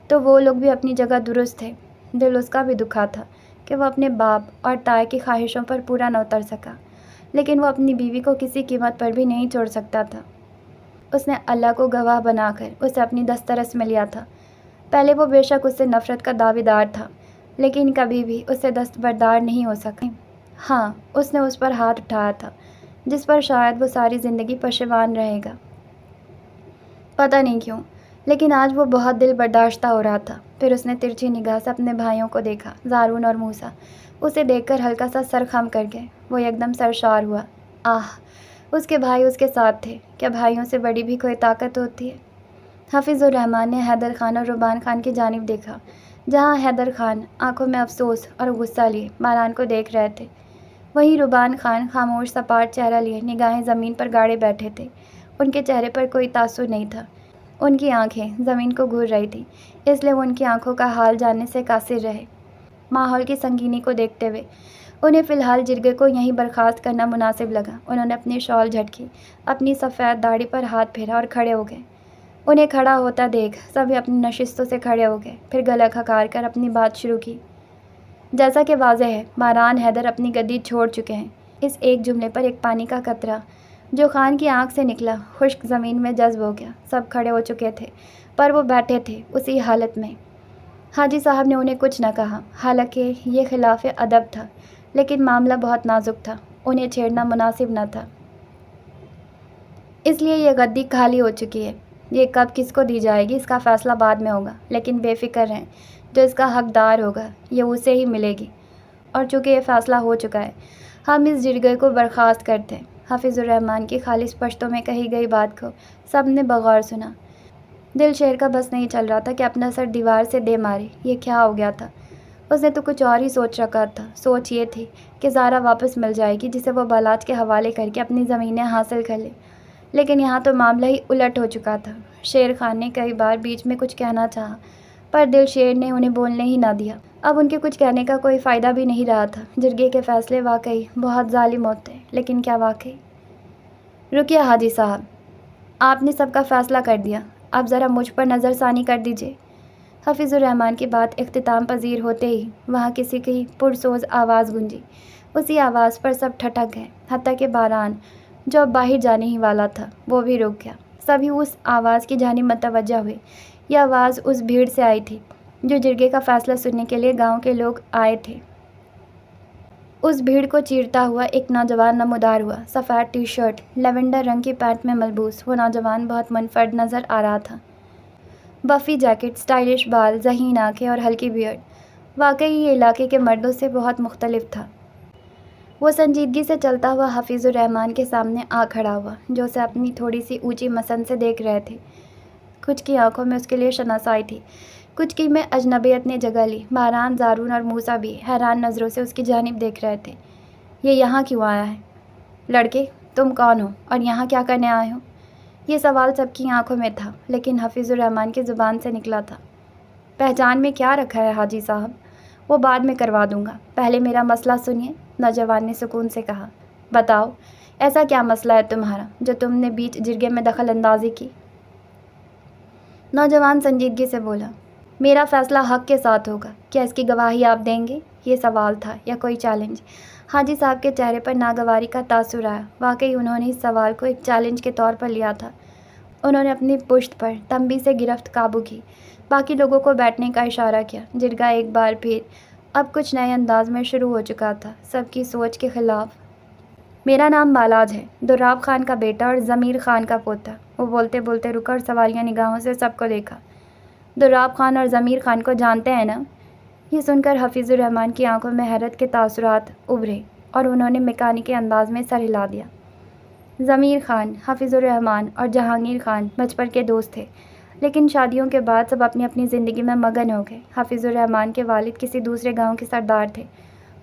تو وہ لوگ بھی اپنی جگہ درست تھے۔ دل اس کا بھی دکھا تھا کہ وہ اپنے باپ اور تائے کی خواہشوں پر پورا نہ اتر سکا، لیکن وہ اپنی بیوی کو کسی قیمت پر بھی نہیں چھوڑ سکتا تھا۔ اس نے اللہ کو گواہ بنا کر اسے اپنی دسترس میں لیا تھا۔ پہلے وہ بے شک اس سے نفرت کا دعویدار تھا، لیکن کبھی بھی اس سے دستبردار نہیں ہو سکا۔ ہاں، اس نے اس پر ہاتھ اٹھایا تھا جس پر شاید وہ ساری زندگی پشیمان رہے گا۔ پتہ نہیں کیوں، لیکن آج وہ بہت دل برداشتہ ہو رہا تھا۔ پھر اس نے ترچھی نگاہ سے اپنے بھائیوں کو دیکھا، زارون اور موسیٰ اسے دیکھ کر ہلکا سا سر خم کر گئے۔ وہ یکدم سرشار ہوا۔ آہ، اس کے بھائی اس کے ساتھ تھے، کیا بھائیوں سے بڑی بھی کوئی طاقت ہوتی ہے؟ حافظ الرحمن نے حیدر خان اور روبان خان کی جانب دیکھا، جہاں حیدر خان آنکھوں میں افسوس اور غصہ لیے باران کو دیکھ رہے تھے، وہیں روبان خان خاموش سپاٹ چہرہ لیے نگاہیں زمین پر گاڑے بیٹھے تھے۔ ان کے چہرے پر کوئی تاثر نہیں تھا، ان کی آنکھیں زمین کو گھور رہی تھیں، اس لیے وہ ان کی آنکھوں کا حال جاننے سے قاصر رہے۔ ماحول کی سنگینی کو دیکھتے ہوئے انہیں فی الحال جرگے کو یہیں برخاست کرنا مناسب لگا۔ انہوں نے اپنی شال جھٹکی، اپنی سفید داڑھی پر ہاتھ پھیرا اور کھڑے ہو گئے۔ انہیں کھڑا ہوتا دیکھ سبھی اپنی نشستوں سے کھڑے ہو گئے، پھر گلا کھکار کر اپنی بات شروع کی۔ جیسا کہ واضح ہے، باران حیدر اپنی گدی چھوڑ چکے ہیں۔ اس ایک جملے پر ایک پانی کا قطرہ جو خان کی آنکھ سے نکلا خشک زمین میں جذب ہو گیا۔ سب کھڑے ہو چکے تھے، پر وہ بیٹھے تھے اسی حالت میں۔ حاجی صاحب نے انہیں کچھ نہ کہا، حالانکہ یہ خلاف ادب تھا، لیکن معاملہ بہت نازک تھا، انہیں چھیڑنا مناسب نہ تھا۔ اس لیے یہ گدی خالی ہو چکی ہے۔ یہ کب کس کو دی جائے گی اس کا فیصلہ بعد میں ہوگا، لیکن بے فکر رہیں، جو اس کا حقدار ہوگا یہ اسے ہی ملے گی۔ اور چونکہ یہ فیصلہ ہو چکا ہے، ہم اس جرگے کو برخاست کرتے ہیں۔ حافظ الرحمن کی خالص پشتوں میں کہی گئی بات کو سب نے بغور سنا۔ دل شیر کا بس نہیں چل رہا تھا کہ اپنا سر دیوار سے دے مارے۔ یہ کیا ہو گیا تھا؟ اس نے تو کچھ اور ہی سوچ رکھا تھا۔ سوچ یہ تھی کہ زارا واپس مل جائے گی، جسے وہ بالاچ کے حوالے کر کے اپنی زمینیں حاصل کر لے، لیکن یہاں تو معاملہ ہی الٹ ہو چکا تھا۔ شیر خان نے کئی بار بیچ میں کچھ کہنا چاہا، پر دل شیر نے انہیں بولنے ہی نہ دیا۔ اب ان کے کچھ کہنے کا کوئی فائدہ بھی نہیں رہا تھا۔ جرگے کے فیصلے واقعی بہت ظالم ہوتے ہیں، لیکن کیا واقعی؟ رکیے حاجی صاحب، آپ نے سب کا فیصلہ کر دیا، اب ذرا مجھ پر نظر ثانی کر دیجیے۔ حافظ الرحمن کی بات اختتام پذیر ہوتے ہی وہاں کسی کی پرسوز آواز گونجی۔ اسی آواز پر سب ٹھٹک گئے، حتیٰ کہ باران جو اب باہر جانے ہی والا تھا وہ بھی رک گیا۔ سبھی اس آواز کی جانب متوجہ ہوئے۔ یہ آواز اس بھیڑ سے آئی تھی جو جرگے کا فیصلہ سننے کے لیے گاؤں کے لوگ آئے تھے۔ اس بھیڑ کو چیرتا ہوا ایک نوجوان نمودار ہوا، سفید ٹی شرٹ، لیونڈر رنگ کی پینٹ میں ملبوس۔ وہ نوجوان بہت منفرد نظر آ رہا تھا۔ بفی جیکٹ، سٹائلش بال، ذہین آنکھیں اور ہلکی بیئرڈ، واقعی یہ علاقے کے مردوں سے بہت مختلف تھا۔ وہ سنجیدگی سے چلتا ہوا حافظ الرحمن کے سامنے آ کھڑا ہوا، جو اسے اپنی تھوڑی سی اونچی مسند سے دیکھ رہے تھے۔ کچھ کی آنکھوں میں اس کے لیے شناسائی تھی، کچھ کی میں اجنبیت نے جگہ لی۔ باران، زارون اور موسیٰ بھی حیران نظروں سے اس کی جانب دیکھ رہے تھے۔ یہ یہاں کیوں آیا ہے؟ لڑکے، تم کون ہو اور یہاں کیا کرنے آئے ہو؟ یہ سوال سب کی آنکھوں میں تھا، لیکن حافظ الرحمن کی زبان سے نکلا تھا۔ پہچان میں کیا رکھا ہے حاجی صاحب؟ وہ بعد میں کروا دوں گا، پہلے میرا مسئلہ سنیے، نوجوان نے سکون سے کہا۔ بتاؤ، ایسا کیا مسئلہ ہے تمہارا جو تم نے بیچ جرگے میں دخل اندازی کی؟ نوجوان سنجیدگی سے بولا۔ میرا فیصلہ حق کے ساتھ ہوگا، کیا اس کی گواہی آپ دیں گے؟ یہ سوال تھا یا کوئی چیلنج؟ حاجی صاحب کے چہرے پر ناگواری کا تاثر آیا۔ واقعی انہوں نے اس سوال کو ایک چیلنج کے طور پر لیا تھا۔ انہوں نے اپنی پشت پر تنبیہ سے گرفت قابو کی، باقی لوگوں کو بیٹھنے کا اشارہ کیا۔ جرگہ ایک بار پھر اب کچھ نئے انداز میں شروع ہو چکا تھا، سب کی سوچ کے خلاف۔ میرا نام بالاج ہے، دراب خان کا بیٹا اور ضمیر خان کا پوتا۔ وہ بولتے بولتے رکا اور سوالیہ نگاہوں سے سب کو دیکھا۔ دراب خان اور ضمیر خان کو جانتے ہیں نا؟ یہ سن کر حفیظ الرحمن کی آنکھوں میں حیرت کے تاثرات ابھرے اور انہوں نے میکانیکی انداز میں سر ہلا دیا۔ ضمیر خان، حفیظ الرحمن اور جہانگیر خان بچپن کے دوست تھے، لیکن شادیوں کے بعد سب اپنی اپنی زندگی میں مگن ہو گئے۔ حفیظ الرحمن کے والد کسی دوسرے گاؤں کے سردار تھے،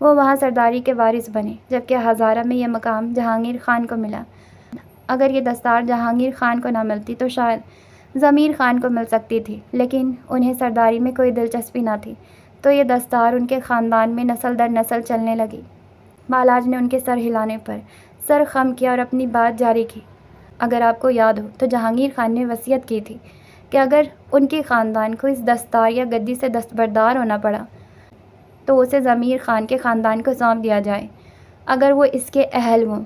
وہ وہاں سرداری کے وارث بنے، جبکہ ہزارہ میں یہ مقام جہانگیر خان کو ملا۔ اگر یہ دستار جہانگیر خان کو نہ ملتی تو شاید ضمیر خان کو مل سکتی تھی، لیکن انہیں سرداری میں کوئی دلچسپی نہ تھی، تو یہ دستار ان کے خاندان میں نسل در نسل چلنے لگی۔ بالاج نے ان کے سر ہلانے پر سر خم کیا اور اپنی بات جاری کی۔ اگر آپ کو یاد ہو تو جہانگیر خان نے وصیت کی تھی کہ اگر ان کے خاندان کو اس دستار یا گدی سے دستبردار ہونا پڑا تو اسے ضمیر خان کے خاندان کو سونپ دیا جائے، اگر وہ اس کے اہل ہوں۔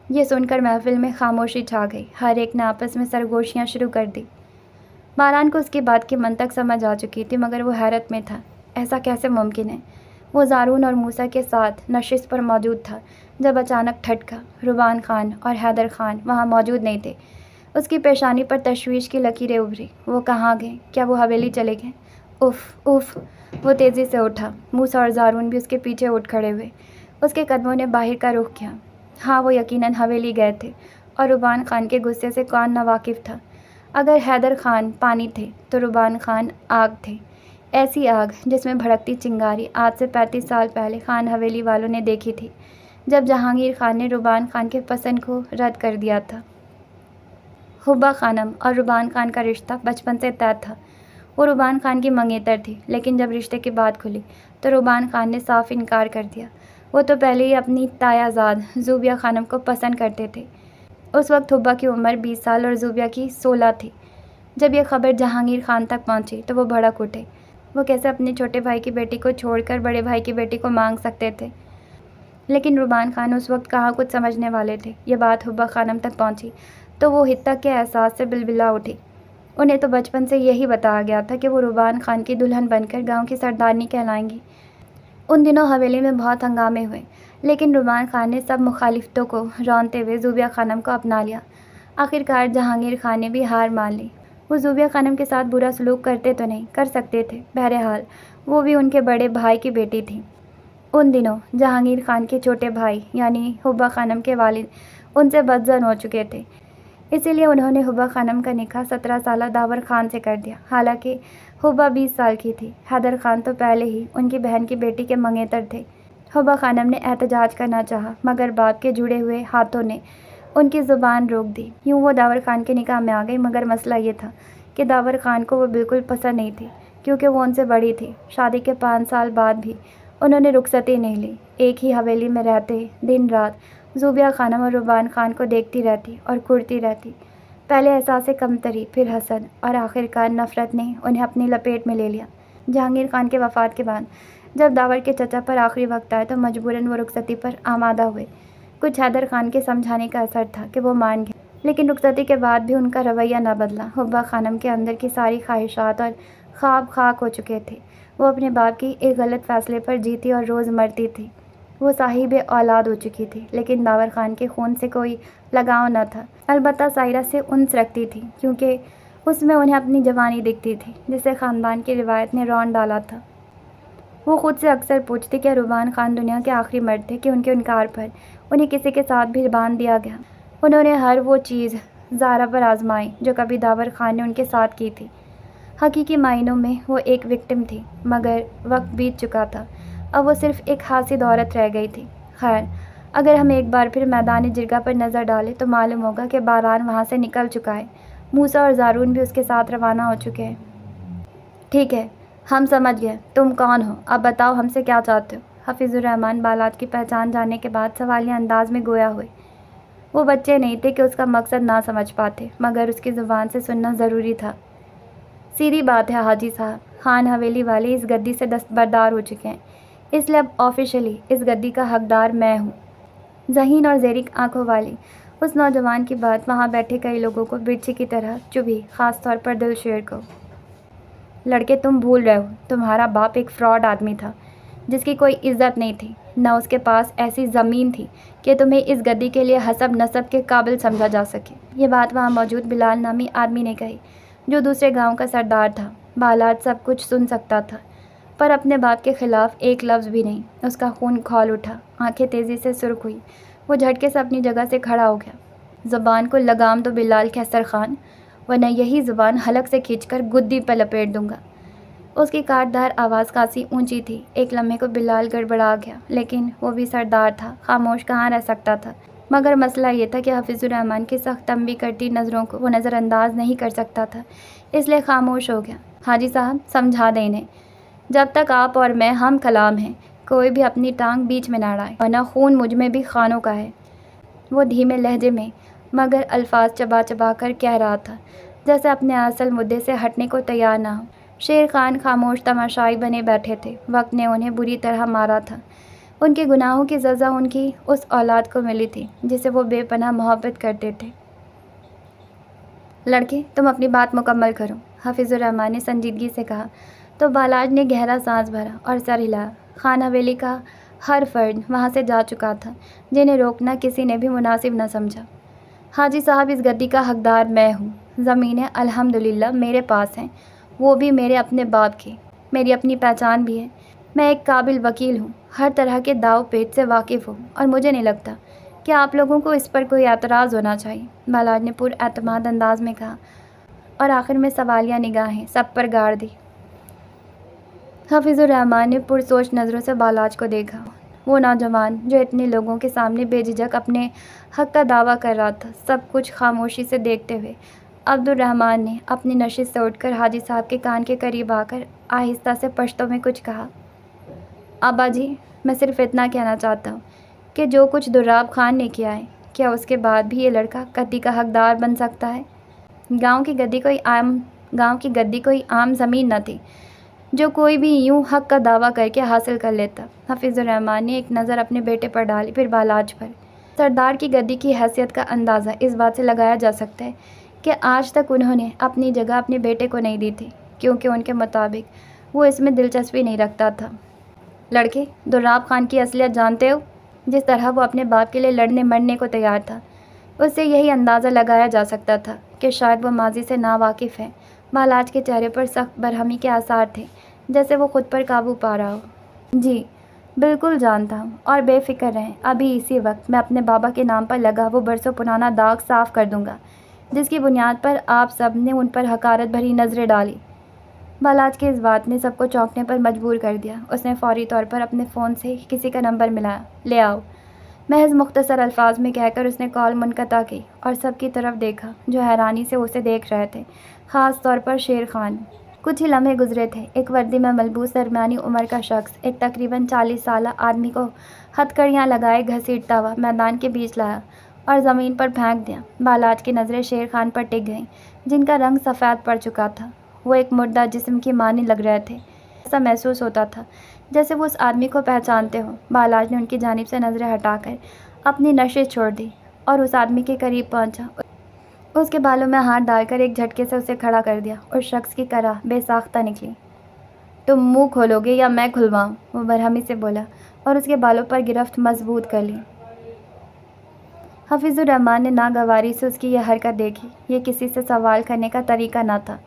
یہ سن کر محفل میں خاموشی چھا گئی، ہر ایک نے آپس میں سرگوشیاں شروع کر دی۔ باران کو اس کی بات کی منطق سمجھ آ چکی تھی، مگر وہ حیرت میں تھا، ایسا کیسے ممکن ہے؟ وہ زارون اور موسیٰ کے ساتھ نشست پر موجود تھا جب اچانک ٹھٹکا۔ روبان خان اور حیدر خان وہاں موجود نہیں تھے۔ اس کی پیشانی پر تشویش کی لکیریں ابھری۔ وہ کہاں گئے؟ کیا وہ حویلی چلے گئے؟ If if! وہ تیزی سے اٹھا، موسیٰ اور زارون بھی اس کے پیچھے اٹھ کھڑے ہوئے۔ اس کے قدموں نے باہر کا رخ کیا۔ ہاں، وہ یقیناً حویلی گئے تھے، اور روبان خان کے غصے سے کون نہ واقف تھا۔ اگر حیدر خان پانی تھے تو روبان خان آگ تھے، ایسی آگ جس میں بھڑکتی چنگاری آج سے 35 سال پہلے خان حویلی والوں نے دیکھی تھی، جب جہانگیر خان نے روبان خان کے پسند کو رد کر دیا تھا۔ حبہ خانم اور روبان خان کا رشتہ بچپن سے طے تھا۔ وہ روبان خان کی منگیتر تھی، لیکن جب رشتے کی بات کھلی تو روبان خان نے صاف انکار کر دیا۔ وہ تو پہلے ہی اپنی تایا زاد زوبیہ خانم کو پسند کرتے تھے۔ اس وقت حبہ کی عمر 20 سال اور زوبیہ کی 16 تھی۔ جب یہ خبر جہانگیر خان تک پہنچی تو وہ بھڑک اٹھے۔ وہ کیسے اپنے چھوٹے بھائی کی بیٹی کو چھوڑ کر بڑے بھائی کی بیٹی کو مانگ سکتے تھے؟ لیکن روبان خان اس وقت کہاں کچھ سمجھنے والے تھے۔ یہ بات حبہ خانم تک پہنچی تو وہ حدت کے احساس سے بلبلا اٹھی۔ انہیں تو بچپن سے یہی بتایا گیا تھا کہ وہ روبان خان کی دلہن بن کر گاؤں کی سردارنی کہلائیں گی۔ ان دنوں حویلی میں بہت ہنگامے ہوئے، لیکن روبان خان نے سب مخالفتوں کو رونتے ہوئے زوبیہ خانم کو اپنا لیا۔ آخرکار جہانگیر خان نے بھی ہار مان لی۔ وہ زوبیہ خانم کے ساتھ برا سلوک کرتے تو نہیں، کر سکتے تھے، بہرحال وہ بھی ان کے بڑے بھائی کی بیٹی تھی۔ ان دنوں جہانگیر خان کے چھوٹے بھائی یعنی حبہ خانم کے والد ان سے بدظن ہو چکے تھے، اسی لیے انہوں نے حبہ خانم کا نکاح 17 سالہ داور خان سے کر دیا۔ حالانکہ حبہ 20 سال کی تھی، حیدر خان تو پہلے ہی ان کی بہن کی بیٹی کے منگیتر تھے۔ حبہ خانم نے احتجاج کرنا چاہا، مگر باپ کے جڑے ہوئے ہاتھوں نے ان کی زبان روک دی۔ یوں وہ داور خان کے نکاح میں آ گئی، مگر مسئلہ یہ تھا کہ داور خان کو وہ بالکل پسند نہیں تھی، کیونکہ وہ ان سے بڑی تھی۔ شادی کے 5 سال بعد بھی انہوں نے رخصتی نہیں لی۔ ایک ہی حویلی میں رہتے دن رات زوبیہ خانم اور روبان خان کو دیکھتی رہتی اور کڑتی رہتی۔ پہلے احساس کمتری، پھر حسد اور آخرکار نفرت نے انہیں اپنی لپیٹ میں لے لیا۔ جہانگیر خان کے وفات کے بعد جب داور کے چچا پر آخری وقت آئے تو مجبوراً وہ رخصتی پر آمادہ ہوئے۔ کچھ حیدر خان کے سمجھانے کا اثر تھا کہ وہ مان گئے، لیکن رخصتی کے بعد بھی ان کا رویہ نہ بدلا۔ حبہ خانم کے اندر کی ساری خواہشات اور خواب خاک ہو چکے تھے۔ وہ اپنے باپ کی ایک غلط فیصلے پر جیتی اور روز مرتی تھی۔ وہ صاحب اولاد ہو چکی تھی، لیکن داور خان کے خون سے کوئی لگاؤ نہ تھا۔ البتہ سائرہ سے انس رکھتی تھی، کیونکہ اس میں انہیں اپنی جوانی دکھتی تھی، جسے خاندان کی روایت نے رون ڈالا تھا۔ وہ خود سے اکثر پوچھتی کہ روبان خان دنیا کے آخری مرد تھے کہ ان کے انکار پر انہیں کسی کے ساتھ بھی باندھ دیا گیا۔ انہوں نے ہر وہ چیز زارا پر آزمائی جو کبھی داور خان نے ان کے ساتھ کی تھی۔ حقیقی معنوں میں وہ ایک وکٹم تھی، مگر وقت بیت چکا تھا، اب وہ صرف ایک حاسد عورت رہ گئی تھی۔ خیر، اگر ہم ایک بار پھر میدان جرگہ پر نظر ڈالیں تو معلوم ہوگا کہ باران وہاں سے نکل چکا ہے، موسیٰ اور زارون بھی اس کے ساتھ روانہ ہو چکے ہیں۔ ٹھیک ہے، ہم سمجھ گئے، تم کون ہو؟ اب بتاؤ ہم سے کیا چاہتے ہو؟ حفیظ الرحمن بالاج کی پہچان جاننے کے بعد سوالیہ انداز میں گویا ہوئے۔ وہ بچے نہیں تھے کہ اس کا مقصد نہ سمجھ پاتے، مگر اس کی زبان سے سننا ضروری تھا۔ سیدھی بات ہے حاجی صاحب، خان حویلی والے اس گدی سے دستبردار ہو چکے ہیں، اس لیے اب آفیشلی اس گدی کا حقدار میں ہوں۔ ذہین اور زیرک آنکھوں والی اس نوجوان کی بات وہاں بیٹھے کئی لوگوں کو برچھی کی طرح چبھی، خاص طور پر دلشیر کو۔ لڑکے، تم بھول رہے ہو، تمہارا باپ ایک فراڈ آدمی تھا جس کی کوئی عزت نہیں تھی، نہ اس کے پاس ایسی زمین تھی کہ تمہیں اس گدی کے لیے حسب نسب کے قابل سمجھا جا سکے۔ یہ بات وہاں موجود بلال نامی آدمی نے کہی، جو دوسرے گاؤں کا سردار تھا۔ بالاج سب کچھ سن سکتا تھا، پر اپنے باپ کے خلاف ایک لفظ بھی نہیں۔ اس کا خون کھول اٹھا، آنکھیں تیزی سے سرخ ہوئی، وہ جھٹکے سے اپنی جگہ سے کھڑا ہو گیا۔ زبان کو لگام دو بلال کیسر خان، ورنہ یہی زبان حلق سے کھینچ کر گدی پہ لپیٹ دوں گا۔ اس کی کاٹدار آواز خاصی اونچی تھی۔ ایک لمحے کو بلال گڑبڑا گیا، لیکن وہ بھی سردار تھا، خاموش کہاں رہ سکتا تھا؟ مگر مسئلہ یہ تھا کہ حفیظ الرحمن کی سخت تنبیہ کرتی نظروں کو وہ نظر انداز نہیں کر سکتا تھا، اس لیے خاموش ہو گیا۔ حاجی صاحب، سمجھا دیں انہیں، جب تک آپ اور میں ہم کلام ہیں، کوئی بھی اپنی ٹانگ بیچ میں نہ اڑائے، ورنہ خون مجھ میں بھی خانوں کا ہے۔ وہ دھیمے لہجے میں مگر الفاظ چبا چبا کر کہہ رہا تھا، جیسے اپنے اصل مدعے سے ہٹنے کو تیار نہ ہو۔ شیر خان خاموش تماشائی بنے بیٹھے تھے۔ وقت نے انہیں بری طرح مارا تھا۔ ان کے گناہوں کی سزا ان کی اس اولاد کو ملی تھی جسے وہ بے پناہ محبت کرتے تھے۔ لڑکے، تم اپنی بات مکمل کرو، حفیظ الرحمن نے سنجیدگی سے کہا۔ تو بالاج نے گہرا سانس بھرا اور سر ہلایا۔ خان حویلی کا ہر فرد وہاں سے جا چکا تھا، جنہیں روکنا کسی نے بھی مناسب نہ سمجھا۔ حاجی صاحب، اس گدی کا حقدار میں ہوں۔ زمینیں الحمدللہ میرے پاس ہیں، وہ بھی میرے اپنے باپ کی۔ میری اپنی پہچان بھی ہے، میں ایک قابل وکیل ہوں، ہر طرح کے داؤ پیچ سے واقف ہوں، اور مجھے نہیں لگتا کہ آپ لوگوں کو اس پر کوئی اعتراض ہونا چاہیے، بالاج نے پر اعتماد انداز میں کہا، اور آخر میں سوالیہ نگاہیں سب پر گاڑ دی۔ حفیظ الرحمن نے پرسوچ نظروں سے بالاج کو دیکھا۔ وہ نوجوان جو اتنے لوگوں کے سامنے بے جھجک اپنے حق کا دعویٰ کر رہا تھا، سب کچھ خاموشی سے دیکھتے ہوئے عبد الرحمن نے اپنی نشست سے اٹھ کر حاجی صاحب کے کان کے قریب آ کر آہستہ سے پشتو میں کچھ کہا۔ ابا جی، میں صرف اتنا کہنا چاہتا ہوں کہ جو کچھ دراب خان نے کیا ہے، کیا اس کے بعد بھی یہ لڑکا گدی کا حقدار بن سکتا ہے؟ گاؤں کی گدی کوئی عام زمین نہ تھی جو کوئی بھی یوں حق کا دعویٰ کر کے حاصل کر لیتا۔ حفیظ الرحمن نے ایک نظر اپنے بیٹے پر ڈالی، پھر بالاج پر۔ سردار کی گدی کی حیثیت کا اندازہ اس بات سے لگایا جا سکتا ہے کہ آج تک انہوں نے اپنی جگہ اپنے بیٹے کو نہیں دی تھی، کیونکہ ان کے مطابق وہ اس میں دلچسپی نہیں رکھتا تھا۔ لڑکے، دراب خان کی اصلیت جانتے ہو؟ جس طرح وہ اپنے باپ کے لیے لڑنے مرنے کو تیار تھا، اس سے یہی اندازہ لگایا جا سکتا تھا کہ شاید وہ ماضی سے ناواقف ہے۔ بالاج کے چہرے پر سخت برہمی کے آثار تھے، جیسے وہ خود پر قابو پا رہا ہو۔ جی بالکل جانتا ہوں، اور بے فکر رہیں، ابھی اسی وقت میں اپنے بابا کے نام پر لگا وہ برسوں پرانا داغ صاف کر دوں گا جس کی بنیاد پر آپ سب نے ان پر حقارت بھری نظریں ڈالی۔ بالاج کی اس بات نے سب کو چونکنے پر مجبور کر دیا۔ اس نے فوری طور پر اپنے فون سے کسی کا نمبر ملایا۔ لے آؤ، محض مختصر الفاظ میں کہہ کر اس نے کال منقطع کی اور سب کی طرف دیکھا جو حیرانی سے اسے دیکھ رہے تھے، خاص طور پر شیر خان۔ کچھ ہی لمحے گزرے تھے، ایک وردی میں ملبوس درمیانی عمر کا شخص ایک تقریباً 40 سالہ آدمی کو ہتھ کڑیاں لگائے گھسیٹتا ہوا میدان کے بیچ لایا اور زمین پر پھینک دیا۔ بالاج کی نظریں شیر خان پر ٹک گئیں، جن کا رنگ سفید پڑ چکا تھا۔ وہ ایک مردہ جسم کی مانند لگ رہے تھے۔ ایسا محسوس ہوتا تھا جیسے وہ اس آدمی کو پہچانتے ہوں۔ بالاج نے ان کی جانب سے نظریں ہٹا کر اپنی نشست چھوڑ دی اور اس آدمی کے قریب پہنچا۔ اس کے بالوں میں ہاتھ ڈال کر ایک جھٹکے سے اسے کھڑا کر دیا۔ اس شخص کی کرا بے ساختہ نکلی۔ تم منہ کھولو گے یا میں کھلواؤں؟ وہ برہمی سے بولا اور اس کے بالوں پر گرفت مضبوط کر لی۔ حفیظ الرحمن نے ناگواری سے اس کی یہ حرکت دیکھی۔ یہ کسی سے سوال کرنے کا طریقہ نہ تھا۔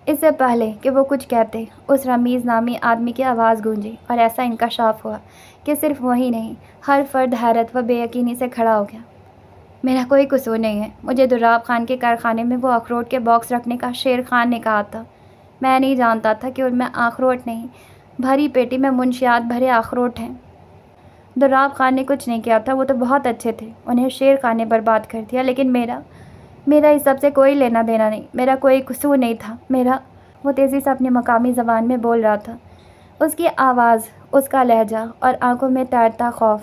اس سے پہلے کہ وہ کچھ کہتے، اس رمیز نامی آدمی کی آواز گونجی اور ایسا انکشاف ہوا کہ صرف وہی نہیں، ہر فرد حیرت و بے یقینی سے کھڑا ہو گیا۔ میرا کوئی قصور نہیں ہے، مجھے دراب خان کے کارخانے میں وہ اخروٹ کے باکس رکھنے کا شیر خان نے کہا تھا۔ میں نہیں جانتا تھا کہ ان میں اخروٹ نہیں، بھری پیٹی میں منشیات بھرے اخروٹ ہیں۔ دراب خان نے کچھ نہیں کیا تھا، وہ تو بہت اچھے تھے، انہیں شیر خان نے برباد کر دیا، لیکن میرا اس سب سے کوئی لینا دینا نہیں، میرا کوئی قصور نہیں تھا۔ وہ تیزی سے اپنی مقامی زبان میں بول رہا تھا۔ اس کی آواز، اس کا لہجہ اور آنکھوں میں تیرتا خوف،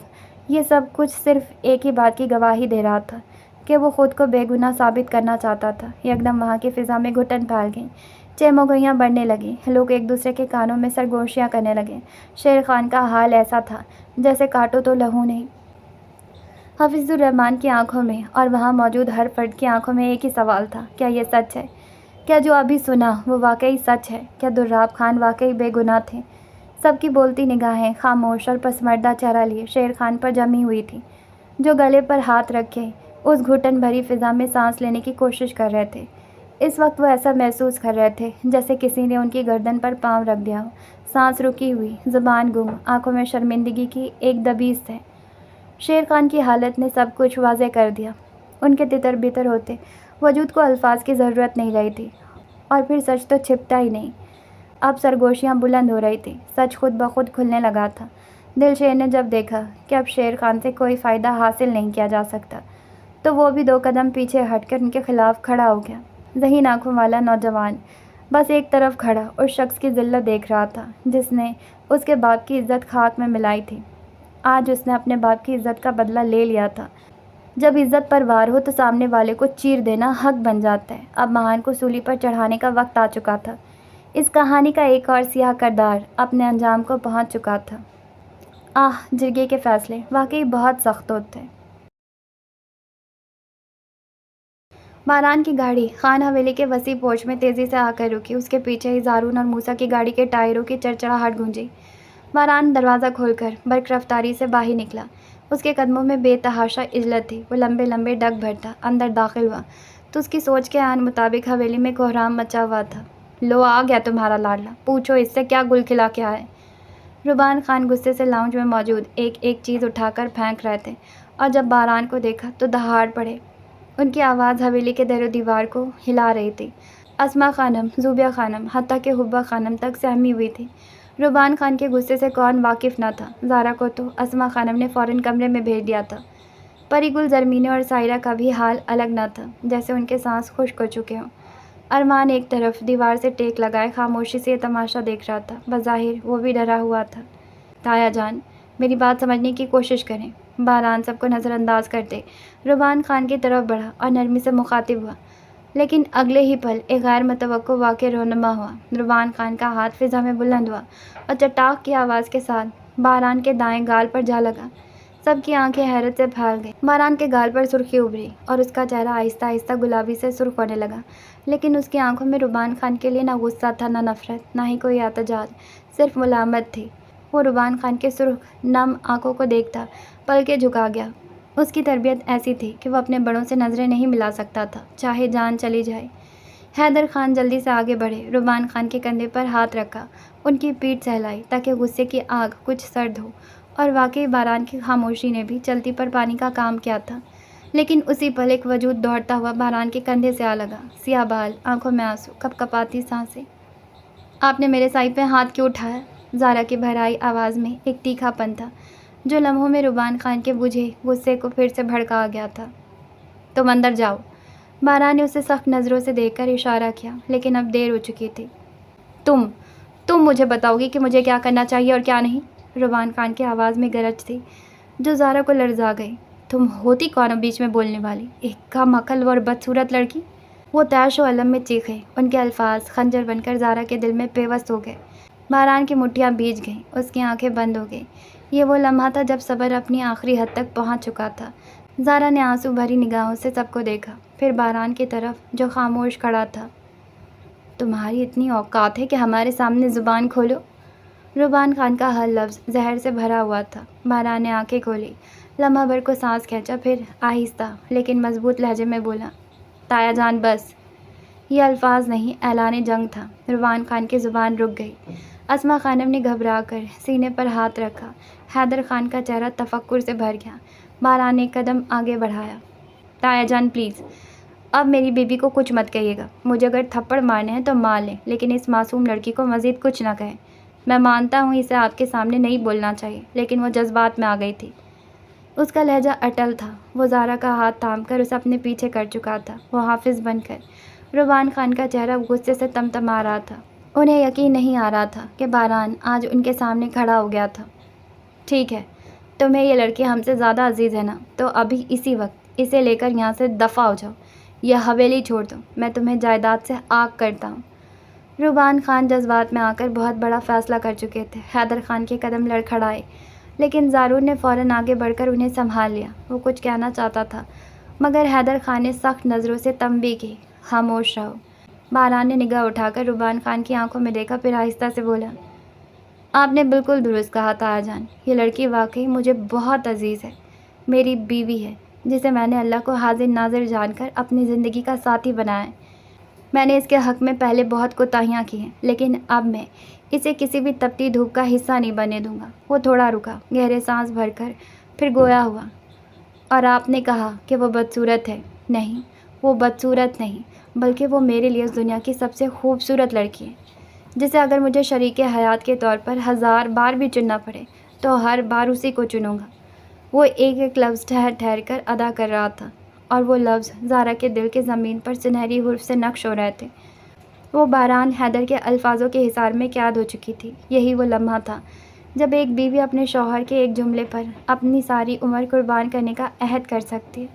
یہ سب کچھ صرف ایک ہی بات کی گواہی دے رہا تھا کہ وہ خود کو بے گناہ ثابت کرنا چاہتا تھا۔ یکدم وہاں کی فضا میں گھٹن پھیل گئیں، چہمگوئیاں بڑھنے لگیں، لوگ ایک دوسرے کے کانوں میں سرگوشیاں کرنے لگے۔ شیر خان کا حال ایسا تھا جیسے کاٹو تو لہو نہیں۔ حفیظ الرحمان کی آنکھوں میں اور وہاں موجود ہر فرد کی آنکھوں میں ایک ہی سوال تھا، کیا یہ سچ ہے؟ کیا جو ابھی سنا وہ واقعی سچ ہے؟ کیا دراب خان واقعی بے گناہ تھے؟ سب کی بولتی نگاہیں خاموش اور پسماردہ چہرہ لیے شیر خان پر جمی ہوئی تھی، جو گلے پر ہاتھ رکھے اس گھٹن بھری فضا میں سانس لینے کی کوشش کر رہے تھے۔ اس وقت وہ ایسا محسوس کر رہے تھے جیسے کسی نے ان کی گردن پر پاؤں رکھ دیا ہو، سانس رکی ہوئی، زبان گم، آنکھوں میں شرمندگی کی ایک دبیس ہے۔ شیر خان کی حالت نے سب کچھ واضح کر دیا۔ ان کے تتر بتر ہوتے وجود کو الفاظ کی ضرورت نہیں رہی تھی، اور پھر سچ تو چھپتا ہی نہیں۔ اب سرگوشیاں بلند ہو رہی تھیں، سچ خود بخود کھلنے لگا تھا۔ دل شیر نے جب دیکھا کہ اب شیر خان سے کوئی فائدہ حاصل نہیں کیا جا سکتا، تو وہ بھی 2 قدم پیچھے ہٹ کر ان کے خلاف کھڑا ہو گیا۔ ذہین آنکھوں والا نوجوان بس ایک طرف کھڑا اس شخص کی ذلت دیکھ رہا تھا جس نے اس کے باپ کی عزت خاک میں ملائی تھی۔ آج اس نے اپنے باپ کی عزت کا بدلہ لے لیا تھا۔ جب عزت پر وار ہو تو سامنے والے کو چیر دینا حق بن جاتا ہے۔ اب مہان کو سولی پر چڑھانے کا وقت آ چکا تھا۔ اس کہانی کا ایک اور سیاہ کردار اپنے انجام کو پہنچ چکا تھا۔ جرگے کے فیصلے واقعی بہت سخت ہوتے ہیں۔ باران کی گاڑی خان حویلی کے وسیع پورچ میں تیزی سے آ کر رکی۔ اس کے پیچھے ہی زارون اور موسیٰ کی گاڑی کے ٹائروں کی چڑچڑاہٹ گونجی۔ باران دروازہ کھول کر برق رفتاری سے باہر نکلا۔ اس کے قدموں میں بے تحاشا عجلت تھی۔ وہ لمبے لمبے ڈگ بھرتا اندر داخل ہوا تو اس کی سوچ کے عین مطابق حویلی میں کوہرام مچا ہوا تھا۔ لو آ گیا تمہارا لاڈلا، پوچھو اس سے کیا گل کھلا کے آئے۔ روبان خان غصے سے لاؤنج میں موجود ایک ایک چیز اٹھا کر پھینک رہے تھے، اور جب باران کو دیکھا تو دہاڑ پڑے۔ ان کی آواز حویلی کے در و دیوار کو ہلا رہی تھی۔ اسما خانم، زوبیہ خانم، حتیٰ کہ حبہ خانم تک سہمی ہوئی تھی۔ روبان خان کے غصے سے کون واقف نہ تھا؟ زارا کو تو اسما خانم نے فوراً کمرے میں بھیج دیا تھا۔ پری گل، زرمینے اور سائرہ کا بھی حال الگ نہ تھا، جیسے ان کے سانس خشک ہو چکے ہوں۔ ارمان ایک طرف دیوار سے ٹیک لگائے خاموشی سے یہ تماشا دیکھ رہا تھا۔ بظاہر وہ بھی ڈرا ہوا تھا۔ تایا جان، میری بات سمجھنے کی کوشش کریں۔ باران سب کو نظر انداز کرتے روبان خان کی طرف بڑھا اور نرمی سے مخاطب ہوا، لیکن اگلے ہی پل ایک غیر متوقع واقعہ رونما ہوا۔ روبان خان کا ہاتھ فضا میں بلند ہوا اور چٹاخ کی آواز کے ساتھ باران کے دائیں گال پر جا لگا۔ سب کی آنکھیں حیرت سے پھیل گئیں۔ باران کے گال پر سرخی ابھری اور اس کا چہرہ آہستہ آہستہ گلابی سے سرخ ہونے لگا، لیکن اس کی آنکھوں میں روبان خان کے لیے نہ غصہ تھا، نہ نفرت، نہ ہی کوئی احتجاج، صرف ملامت تھی۔ وہ روبان خان کے سرخ نم آنکھوں کو دیکھتا پلکیں جھکا گیا۔ اس کی تربیت ایسی تھی کہ وہ اپنے بڑوں سے نظریں نہیں ملا سکتا تھا، چاہے جان چلی جائے۔ حیدر خان جلدی سے آگے بڑھے، روبان خان کے کندھے پر ہاتھ رکھا، ان کی پیٹھ سہلائی تاکہ غصے کی آگ کچھ سرد ہو۔ اور واقعی باران کی خاموشی نے بھی چلتی پر پانی کا کام کیا تھا، لیکن اسی پل ایک وجود دوڑتا ہوا باران کے کندھے سے آ لگا، سیاہ بال، آنکھوں میں آنسو، کپ کپاتی سانسیں۔ آپ نے میرے سائے پہ ہاتھ کیوں اٹھایا؟ زارا کی بھرائی آواز میں ایک تیکھا پن تھا جو لمحوں میں روبان خان کے بجھے غصے کو پھر سے بھڑکا گیا تھا۔ تم اندر جاؤ۔ باران نے اسے سخت نظروں سے دیکھ کر اشارہ کیا، لیکن اب دیر ہو چکی تھی۔ تم مجھے بتاؤ گی کہ مجھے کیا کرنا چاہیے اور کیا نہیں؟ روبان خان کی آواز میں گرج تھی جو زارا کو لرزا گئی۔ تم ہوتی کون بیچ میں بولنے والی، ایک کم عقل اور بدصورت لڑکی؟ وہ تیش و الم میں چیخے۔ ان کے الفاظ خنجر بن کر زارا کے دل میں پیوست ہو گئے۔ باران کی مٹھیاں بیج گئیں، اس کی آنکھیں بند ہو گئیں۔ یہ وہ لمحہ تھا جب صبر اپنی آخری حد تک پہنچ چکا تھا۔ زارا نے آنسو بھری نگاہوں سے سب کو دیکھا، پھر باران کی طرف جو خاموش کھڑا تھا۔ تمہاری اتنی اوقات ہے کہ ہمارے سامنے زبان کھولو؟ روبان خان کا ہر لفظ زہر سے بھرا ہوا تھا۔ باران نے آنکھیں کھولی، لمحہ بھر کو سانس کھینچا، پھر آہستہ لیکن مضبوط لہجے میں بولا، تایا جان بس۔ یہ الفاظ نہیں، اعلان جنگ تھا۔ روبان خان کی زبان رک گئی۔ اسما خانم نے گھبرا کر سینے پر ہاتھ رکھا۔ حیدر خان کا چہرہ تفکر سے بھر گیا۔ باران نے ایک قدم آگے بڑھایا، تایا جان پلیز، اب میری بیوی کو کچھ مت کہیے گا۔ مجھے اگر تھپڑ مارنے ہیں تو مار لیں، لیکن اس معصوم لڑکی کو مزید کچھ نہ کہیں۔ میں مانتا ہوں اسے آپ کے سامنے نہیں بولنا چاہیے، لیکن وہ جذبات میں آ گئی تھی۔ اس کا لہجہ اٹل تھا۔ وہ زارا کا ہاتھ تھام کر اسے اپنے پیچھے کر چکا تھا، وہ حافظ بن کر۔ روبان خان کا چہرہ غصے سے تمتما رہا تھا۔ انہیں یقین نہیں آ رہا تھا کہ باران آج ان کے سامنے کھڑا ہو گیا تھا۔ ٹھیک ہے، تمہیں یہ لڑکی ہم سے زیادہ عزیز ہے نا، تو ابھی اسی وقت اسے لے کر یہاں سے دفع ہو جاؤ یا حویلی چھوڑ دو، میں تمہیں جائیداد سے آگ کرتا ہوں۔ روبان خان جذبات میں آ کر بہت بڑا فیصلہ کر چکے تھے۔ حیدر خان کے قدم لڑکھڑائے۔ لیکن زارون نے فوراً آگے بڑھ کر انہیں سنبھال لیا۔ وہ کچھ کہنا چاہتا تھا مگر حیدر خان نے سخت نظروں سے تنبیہ کی، خاموش رہو۔ باران نے نگاہ اٹھا کر ربان خان کی آنکھوں میں دیکھا، پھر آہستہ سے بولا، آپ نے بالکل درست کہا تایا جان، یہ لڑکی واقعی مجھے بہت عزیز ہے، میری بیوی ہے جسے میں نے اللہ کو حاضر ناظر جان کر اپنی زندگی کا ساتھی بنایا ہے۔ میں نے اس کے حق میں پہلے بہت کوتاہیاں کی ہیں، لیکن اب میں اسے کسی بھی تپتی دھوپ کا حصہ نہیں بننے دوں گا۔ وہ تھوڑا رکا، گہرے سانس بھر کر پھر گویا ہوا، اور آپ نے کہا کہ وہ بدصورت ہے؟ نہیں، وہ بدصورت نہیں، بلکہ وہ میرے لیے اس دنیا کی سب سے خوبصورت لڑکی ہے، جسے اگر مجھے شریک حیات کے طور پر 1000 بار بھی چننا پڑے تو ہر بار اسی کو چنوں گا۔ وہ ایک ایک لفظ ٹھہر ٹھہر کر ادا کر رہا تھا، اور وہ لفظ زارا کے دل کے زمین پر سنہری حروف سے نقش ہو رہے تھے۔ وہ باران حیدر کے الفاظوں کے حصار میں قید ہو چکی تھی۔ یہی وہ لمحہ تھا جب ایک بیوی اپنے شوہر کے ایک جملے پر اپنی ساری عمر قربان کرنے کا عہد کر سکتی ہے۔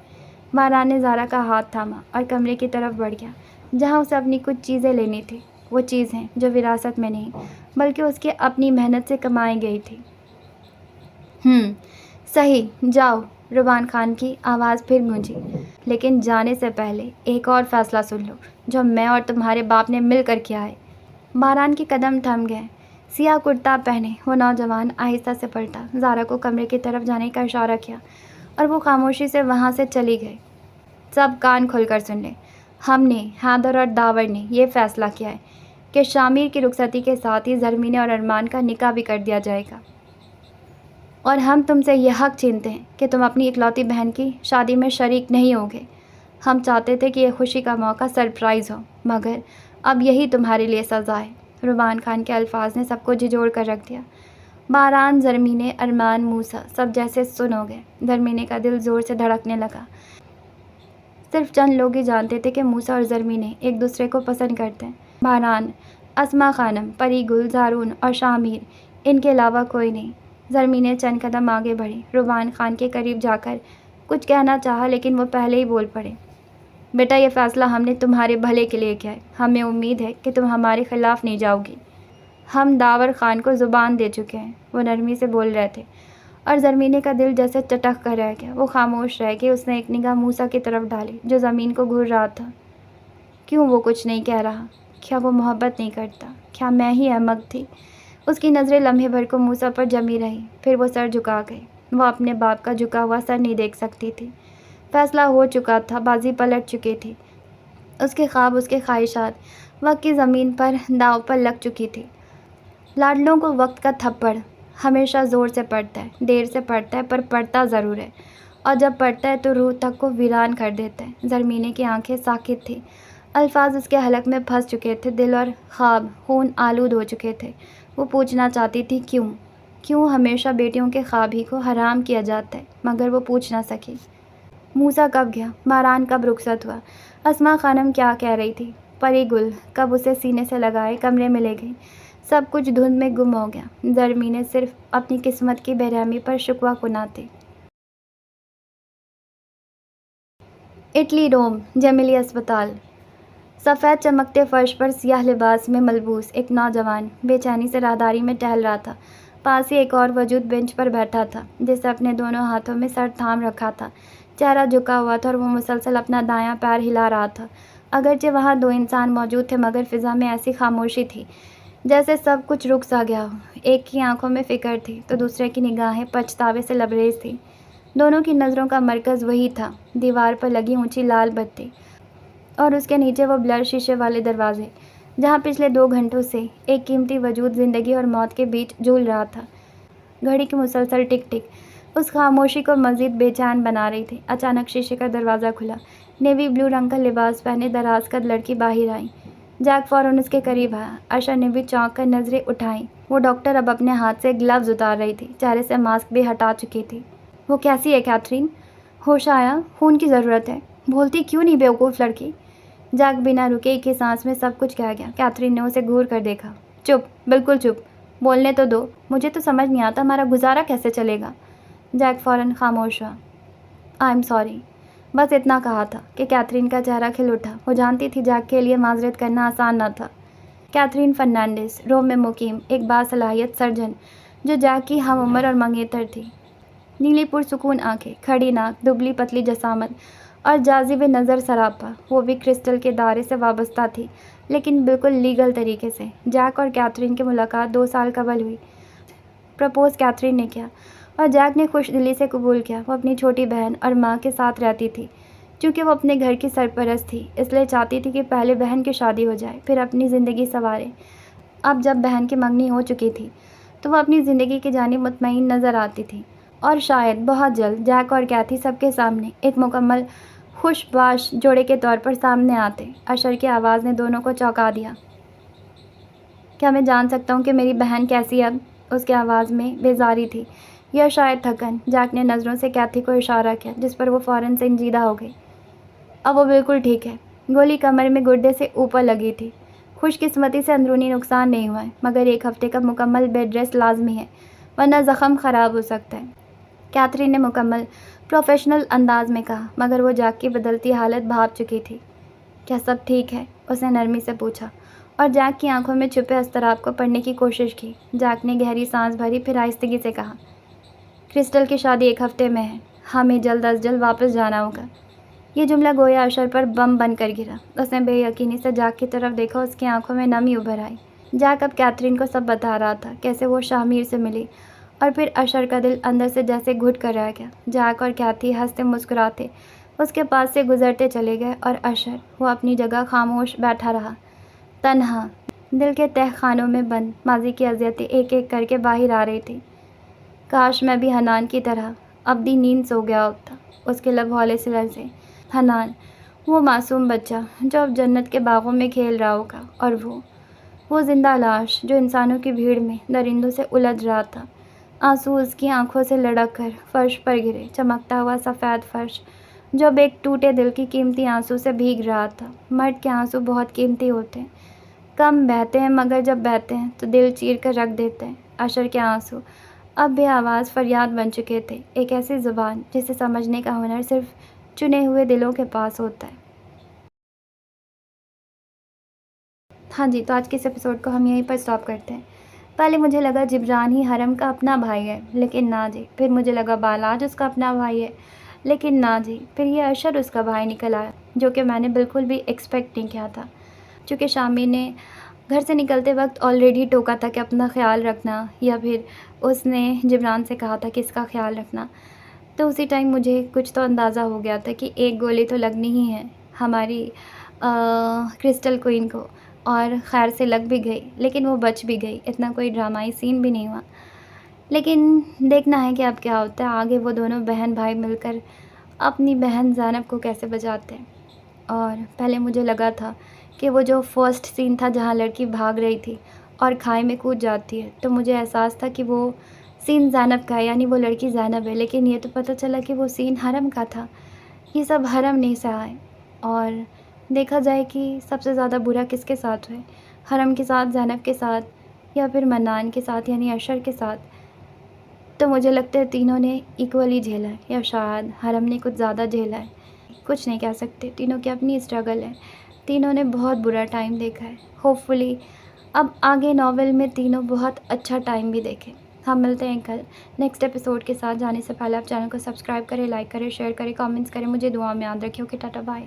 باران نے زارا کا ہاتھ تھاما اور کمرے کی طرف بڑھ گیا، جہاں اسے اپنی کچھ چیزیں لینی تھی، وہ چیزیں جو وراثت میں نہیں بلکہ اس کے اپنی محنت سے کمائی گئی تھی۔ صحیح، جاؤ، ربان خان کی آواز پھر گونجی، لیکن جانے سے پہلے ایک اور فیصلہ سن لو جو میں اور تمہارے باپ نے مل کر کیا ہے۔ باران کے قدم تھم گئے۔ سیاہ کرتا پہنے وہ نوجوان آہستہ سے پلٹا، زارا کو کمرے کی طرف جانے کا اشارہ کیا، اور وہ خاموشی سے وہاں سے چلی گئی۔ سب کان کھول کر سن لیں، ہم نے، حیدر اور داور نے یہ فیصلہ کیا ہے کہ شامیر کی رخصتی کے ساتھ ہی زرمینے اور ارمان کا نکاح بھی کر دیا جائے گا، اور ہم تم سے یہ حق چھینتے ہیں کہ تم اپنی اکلوتی بہن کی شادی میں شریک نہیں ہوگے۔ ہم چاہتے تھے کہ یہ خوشی کا موقع سرپرائز ہو، مگر اب یہی تمہارے لیے سزا ہے۔ ربان خان کے الفاظ نے سب کو جھنجھوڑ کر رکھ دیا۔ باران، زرمینے، ارمان، موسیٰ سب جیسے سن ہو گئے۔ زرمینے کا دل زور سے دھڑکنے لگا۔ صرف چند لوگ ہی جانتے تھے کہ موسیٰ اور زرمینے ایک دوسرے کو پسند کرتے ہیں۔ باران، اسما خانم، پری گل، زارون اور شامیر، ان کے علاوہ کوئی نہیں۔ زرمینے چند قدم آگے بڑھی، ربان خان کے قریب جا کر کچھ کہنا چاہا، لیکن وہ پہلے ہی بول پڑے، بیٹا یہ فیصلہ ہم نے تمہارے بھلے کے لیے کیا ہے۔ ہمیں امید ہے کہ تم ہمارے خلاف نہیں جاؤ گی۔ ہم داور خان کو زبان دے چکے ہیں، وہ نرمی سے بول رہے تھے، اور زرمینے کا دل جیسے چٹک کر رہ گیا۔ وہ خاموش رہ گئی۔ اس نے ایک نگاہ موسیٰ کی طرف ڈالی جو زمین کو گھور رہا تھا۔ کیوں وہ کچھ نہیں کہہ رہا؟ کیا وہ محبت نہیں کرتا؟ کیا میں ہی احمق تھی؟ اس کی نظریں لمحے بھر کو موسیٰ پر جمی رہی، پھر وہ سر جھکا گئی۔ وہ اپنے باپ کا جھکا ہوا سر نہیں دیکھ سکتی تھی۔ فیصلہ ہو چکا تھا، بازی پلٹ چکی تھی۔ اس کے خواب، اس کے خواہشات وقت کی زمین پر داؤ پر لگ چکی تھی۔ لاڈلوں کو وقت کا تھپڑ ہمیشہ زور سے پڑتا ہے، دیر سے پڑتا ہے، پر پڑتا ضرور ہے، اور جب پڑتا ہے تو روح تک کو ویران کر دیتا ہے۔ زرمینے کی آنکھیں ساکت تھیں، الفاظ اس کے حلق میں پھنس چکے تھے، دل اور خواب خون آلود ہو چکے تھے۔ وہ پوچھنا چاہتی تھی، کیوں ہمیشہ بیٹیوں کے خواب ہی کو حرام کیا جاتا ہے، مگر وہ پوچھ نہ سکی۔ موسیٰ کب گیا؟ باران کب رخصت ہوا؟ اسما خانم کیا کہہ رہی تھی؟ پری گل کب اسے سینے سے لگائے کمرے میں لے گئی؟ سب کچھ دھند میں گم ہو گیا۔ زرمینے صرف اپنی قسمت کی بے رحمی پر شکوہ کناں تھی۔ اٹلی، روم، جیمیلی اسپتال۔ سفید چمکتے فرش پر سیاہ لباس میں ملبوس ایک نوجوان بے چینی سے راہداری میں ٹہل رہا تھا۔ پاس ہی ایک اور وجود بینچ پر بیٹھا تھا، جسے اپنے دونوں ہاتھوں میں سر تھام رکھا تھا، چہرہ جھکا ہوا تھا، اور وہ مسلسل اپنا دایاں پیر ہلا رہا تھا۔ اگرچہ وہاں 2 انسان موجود تھے، مگر فضا میں ایسی خاموشی تھی جیسے سب کچھ رک سا گیا ہو۔ ایک کی آنکھوں میں فکر تھی تو دوسرے کی نگاہیں پچھتاوے سے لبریز تھیں۔ دونوں کی نظروں کا مرکز وہی تھا، دیوار پر لگی اونچی لال بتی، اور اس کے نیچے وہ بلر شیشے والے دروازے، جہاں پچھلے 2 گھنٹوں سے ایک قیمتی وجود زندگی اور موت کے بیچ جھول رہا تھا۔ گھڑی کی مسلسل ٹک ٹک اس خاموشی کو مزید بے چین بنا رہی تھی۔ اچانک شیشے کا دروازہ کھلا، نیوی بلو رنگ کا لباس پہنے دراز قد لڑکی باہر آئی۔ جیک فوراً اس کے قریب آیا۔ عائشہ نے بھی چونک کر نظریں اٹھائیں۔ وہ ڈاکٹر اب اپنے ہاتھ سے گلوز اتار رہی تھی، چہرے سے ماسک بھی ہٹا چکی تھی۔ وہ کیسی ہے کیتھرین؟ ہوش آیا؟ خون کی ضرورت ہے، بولتی کیوں نہیں بیوقوف لڑکی؟ جیک بنا رکے ایک ہی سانس میں سب کچھ کہہ گیا۔ کیتھرین نے اسے گھور کر دیکھا۔ چپ، بالکل چپ، بولنے تو دو، مجھے تو سمجھ نہیں آتا ہمارا گزارا کیسے چلے گا۔ جیک فوراً خاموش ہوا۔ آئی ایم سوری، بس اتنا کہا تھا کہ کیتھرین کا چہرہ کھل اٹھا۔ وہ جانتی تھی جیک کے لیے معذرت کرنا آسان نہ تھا۔ کیتھرین فرنانڈیز، روم میں مقیم ایک باصلاحیت سرجن جو جیک کی ہم عمر اور منگیتر تھی۔ نیلی پرسکون آنکھیں، کھڑی ناک، دبلی پتلی جسامت اور جاذب نظر سراپا۔ وہ بھی کرسٹل کے دائرے سے وابستہ تھی، لیکن بالکل لیگل طریقے سے۔ جیک اور کیتھرین کی ملاقات 2 سال قبل ہوئی۔ پرپوز کیتھرین نے کیا اور جیک نے خوش دلی سے قبول کیا۔ وہ اپنی چھوٹی بہن اور ماں کے ساتھ رہتی تھی۔ چونکہ وہ اپنے گھر کی سرپرست تھی، اس لیے چاہتی تھی کہ پہلے بہن کی شادی ہو جائے، پھر اپنی زندگی سنوارے۔ اب جب بہن کی منگنی ہو چکی تھی تو وہ اپنی زندگی کی جانب مطمئن نظر آتی تھی، اور شاید بہت جلد جیک اور کیتھی سب کے سامنے ایک مکمل خوش باش جوڑے کے طور پر سامنے آتے۔ اشر کی آواز نے دونوں کو چونکا دیا۔ کیا میں جان سکتا ہوں کہ میری بہن کیسی ہے اب؟ اس کی آواز میں بیزاری تھی یا شاید تھکن۔ جیک نے نظروں سے کیتھی کو اشارہ کیا، جس پر وہ فوراً سنجیدہ ہو گئی۔ اب وہ بالکل ٹھیک ہے۔ گولی کمر میں گردے سے اوپر لگی تھی۔ خوش قسمتی سے اندرونی نقصان نہیں ہوا ہے، مگر 1 ہفتے کا مکمل بیڈ ریسٹ لازمی ہے، ورنہ زخم خراب ہو سکتا ہے، کیتھرین نے مکمل پروفیشنل انداز میں کہا، مگر وہ جیک کی بدلتی حالت بھانپ چکی تھی۔ کیا سب ٹھیک ہے؟ اس نے نرمی سے پوچھا، اور جیک کی آنکھوں میں چھپے اضطراب کو پڑھنے کی کوشش کی۔ جیک نے گہری سانس بھری، پھر آہستگی سے کہا، کرسٹل کی شادی 1 ہفتے میں ہے، ہمیں جلد از جلد واپس جانا ہوگا۔ یہ جملہ گویا اشر پر بم بن کر گرا۔ اس نے بے یقینی سے جیک کی طرف دیکھا، اس کی آنکھوں میں نمی ابھر آئی۔ جیک اب کیتھرین کو سب بتا رہا تھا، کیسے وہ شاہ میر سے ملی، اور پھر اشر کا دل اندر سے جیسے گھٹ کر رہ گیا۔ جیک اور کیتھی ہنستے مسکراتے اس کے پاس سے گزرتے چلے گئے، اور اشر وہ اپنی جگہ خاموش بیٹھا رہا، تنہا، دل کے تہہ خانوں میں بند۔ ماضی کی اذیتیں ایک ایک کر کے باہر آ رہی تھی۔ کاش میں بھی حنان کی طرح ابدی نیند سو گیا ہوتا۔ اس کے لب ہولے سے لرزے۔ حنان، وہ معصوم بچہ جو اب جنت کے باغوں میں کھیل رہا ہوگا، اور وہ زندہ لاش جو انسانوں کی بھیڑ میں درندوں سے الجھ رہا تھا۔ آنسو اس کی آنکھوں سے لڑک کر فرش پر گرے، چمکتا ہوا سفید فرش جو اب ایک ٹوٹے دل کی قیمتی آنسو سے بھیگ رہا تھا۔ مرد کے آنسو بہت قیمتی ہوتے ہیں، کم بہتے ہیں، مگر جب بہتے ہیں تو دل چیر کر رکھ دیتے ہیں۔ اشر کے آنسو اب بے آواز فریاد بن چکے تھے، ایک ایسی زبان جسے سمجھنے کا ہنر صرف چنے ہوئے دلوں کے پاس ہوتا ہے۔ ہاں جی، تو آج کے اس ایپیسوڈ کو ہم یہیں پر اسٹاپ کرتے ہیں۔ پہلے مجھے لگا جبران ہی حرم کا اپنا بھائی ہے، لیکن نہ جی۔ پھر مجھے لگا بالاج اس کا اپنا بھائی ہے، لیکن نہ جی۔ پھر یہ اشر اس کا بھائی نکل آیا، جو کہ میں نے بالکل بھی ایکسپیکٹ نہیں کیا تھا، چونکہ شامی نے گھر سے نکلتے وقت آلریڈی ٹوکا تھا کہ اپنا خیال رکھنا، یا پھر اس نے جبران سے کہا تھا کہ اس کا خیال رکھنا۔ تو اسی ٹائم مجھے کچھ تو اندازہ ہو گیا تھا کہ ایک گولی تو لگنی ہی ہے ہماری کرسٹل کوئین کو، اور خیر سے لگ بھی گئی، لیکن وہ بچ بھی گئی۔ اتنا کوئی ڈرامائی سین بھی نہیں ہوا، لیکن دیکھنا ہے کہ اب کیا ہوتا ہے آگے۔ وہ دونوں بہن بھائی مل کر اپنی بہن زینب کو کیسے بچاتے ہیں۔ اور پہلے مجھے لگا تھا کہ وہ جو فرسٹ سین تھا جہاں لڑکی بھاگ رہی تھی اور کھائی میں کود جاتی ہے، تو مجھے احساس تھا کہ وہ سین زینب کا ہے، یعنی وہ لڑکی زینب ہے، لیکن یہ تو پتہ چلا کہ وہ سین حرم کا تھا۔ یہ سب حرم نہیں سہائے، اور دیکھا جائے کہ سب سے زیادہ برا کس کے ساتھ ہوئے، حرم کے ساتھ، زینب کے ساتھ، یا پھر منان کے ساتھ یعنی اشر کے ساتھ۔ تو مجھے لگتا ہے تینوں نے ایکولی جھیلا ہے، یا شاید حرم نے کچھ زیادہ جھیلا ہے، کچھ نہیں کہہ سکتے۔ تینوں کی اپنی اسٹرگل ہے، تینوں نے بہت برا ٹائم دیکھا ہے۔ ہوپ فلی اب آگے ناول میں تینوں بہت اچھا ٹائم بھی دیکھیں۔ ہم ملتے ہیں کل نیکسٹ ایپیسوڈ کے ساتھ۔ جانے سے پہلے آپ چینل کو سبسکرائب کریں، لائک کریں، شیئر کریں، کامنٹس کریں، مجھے دعا میں یاد رکھیں۔ Okay, tata, bye.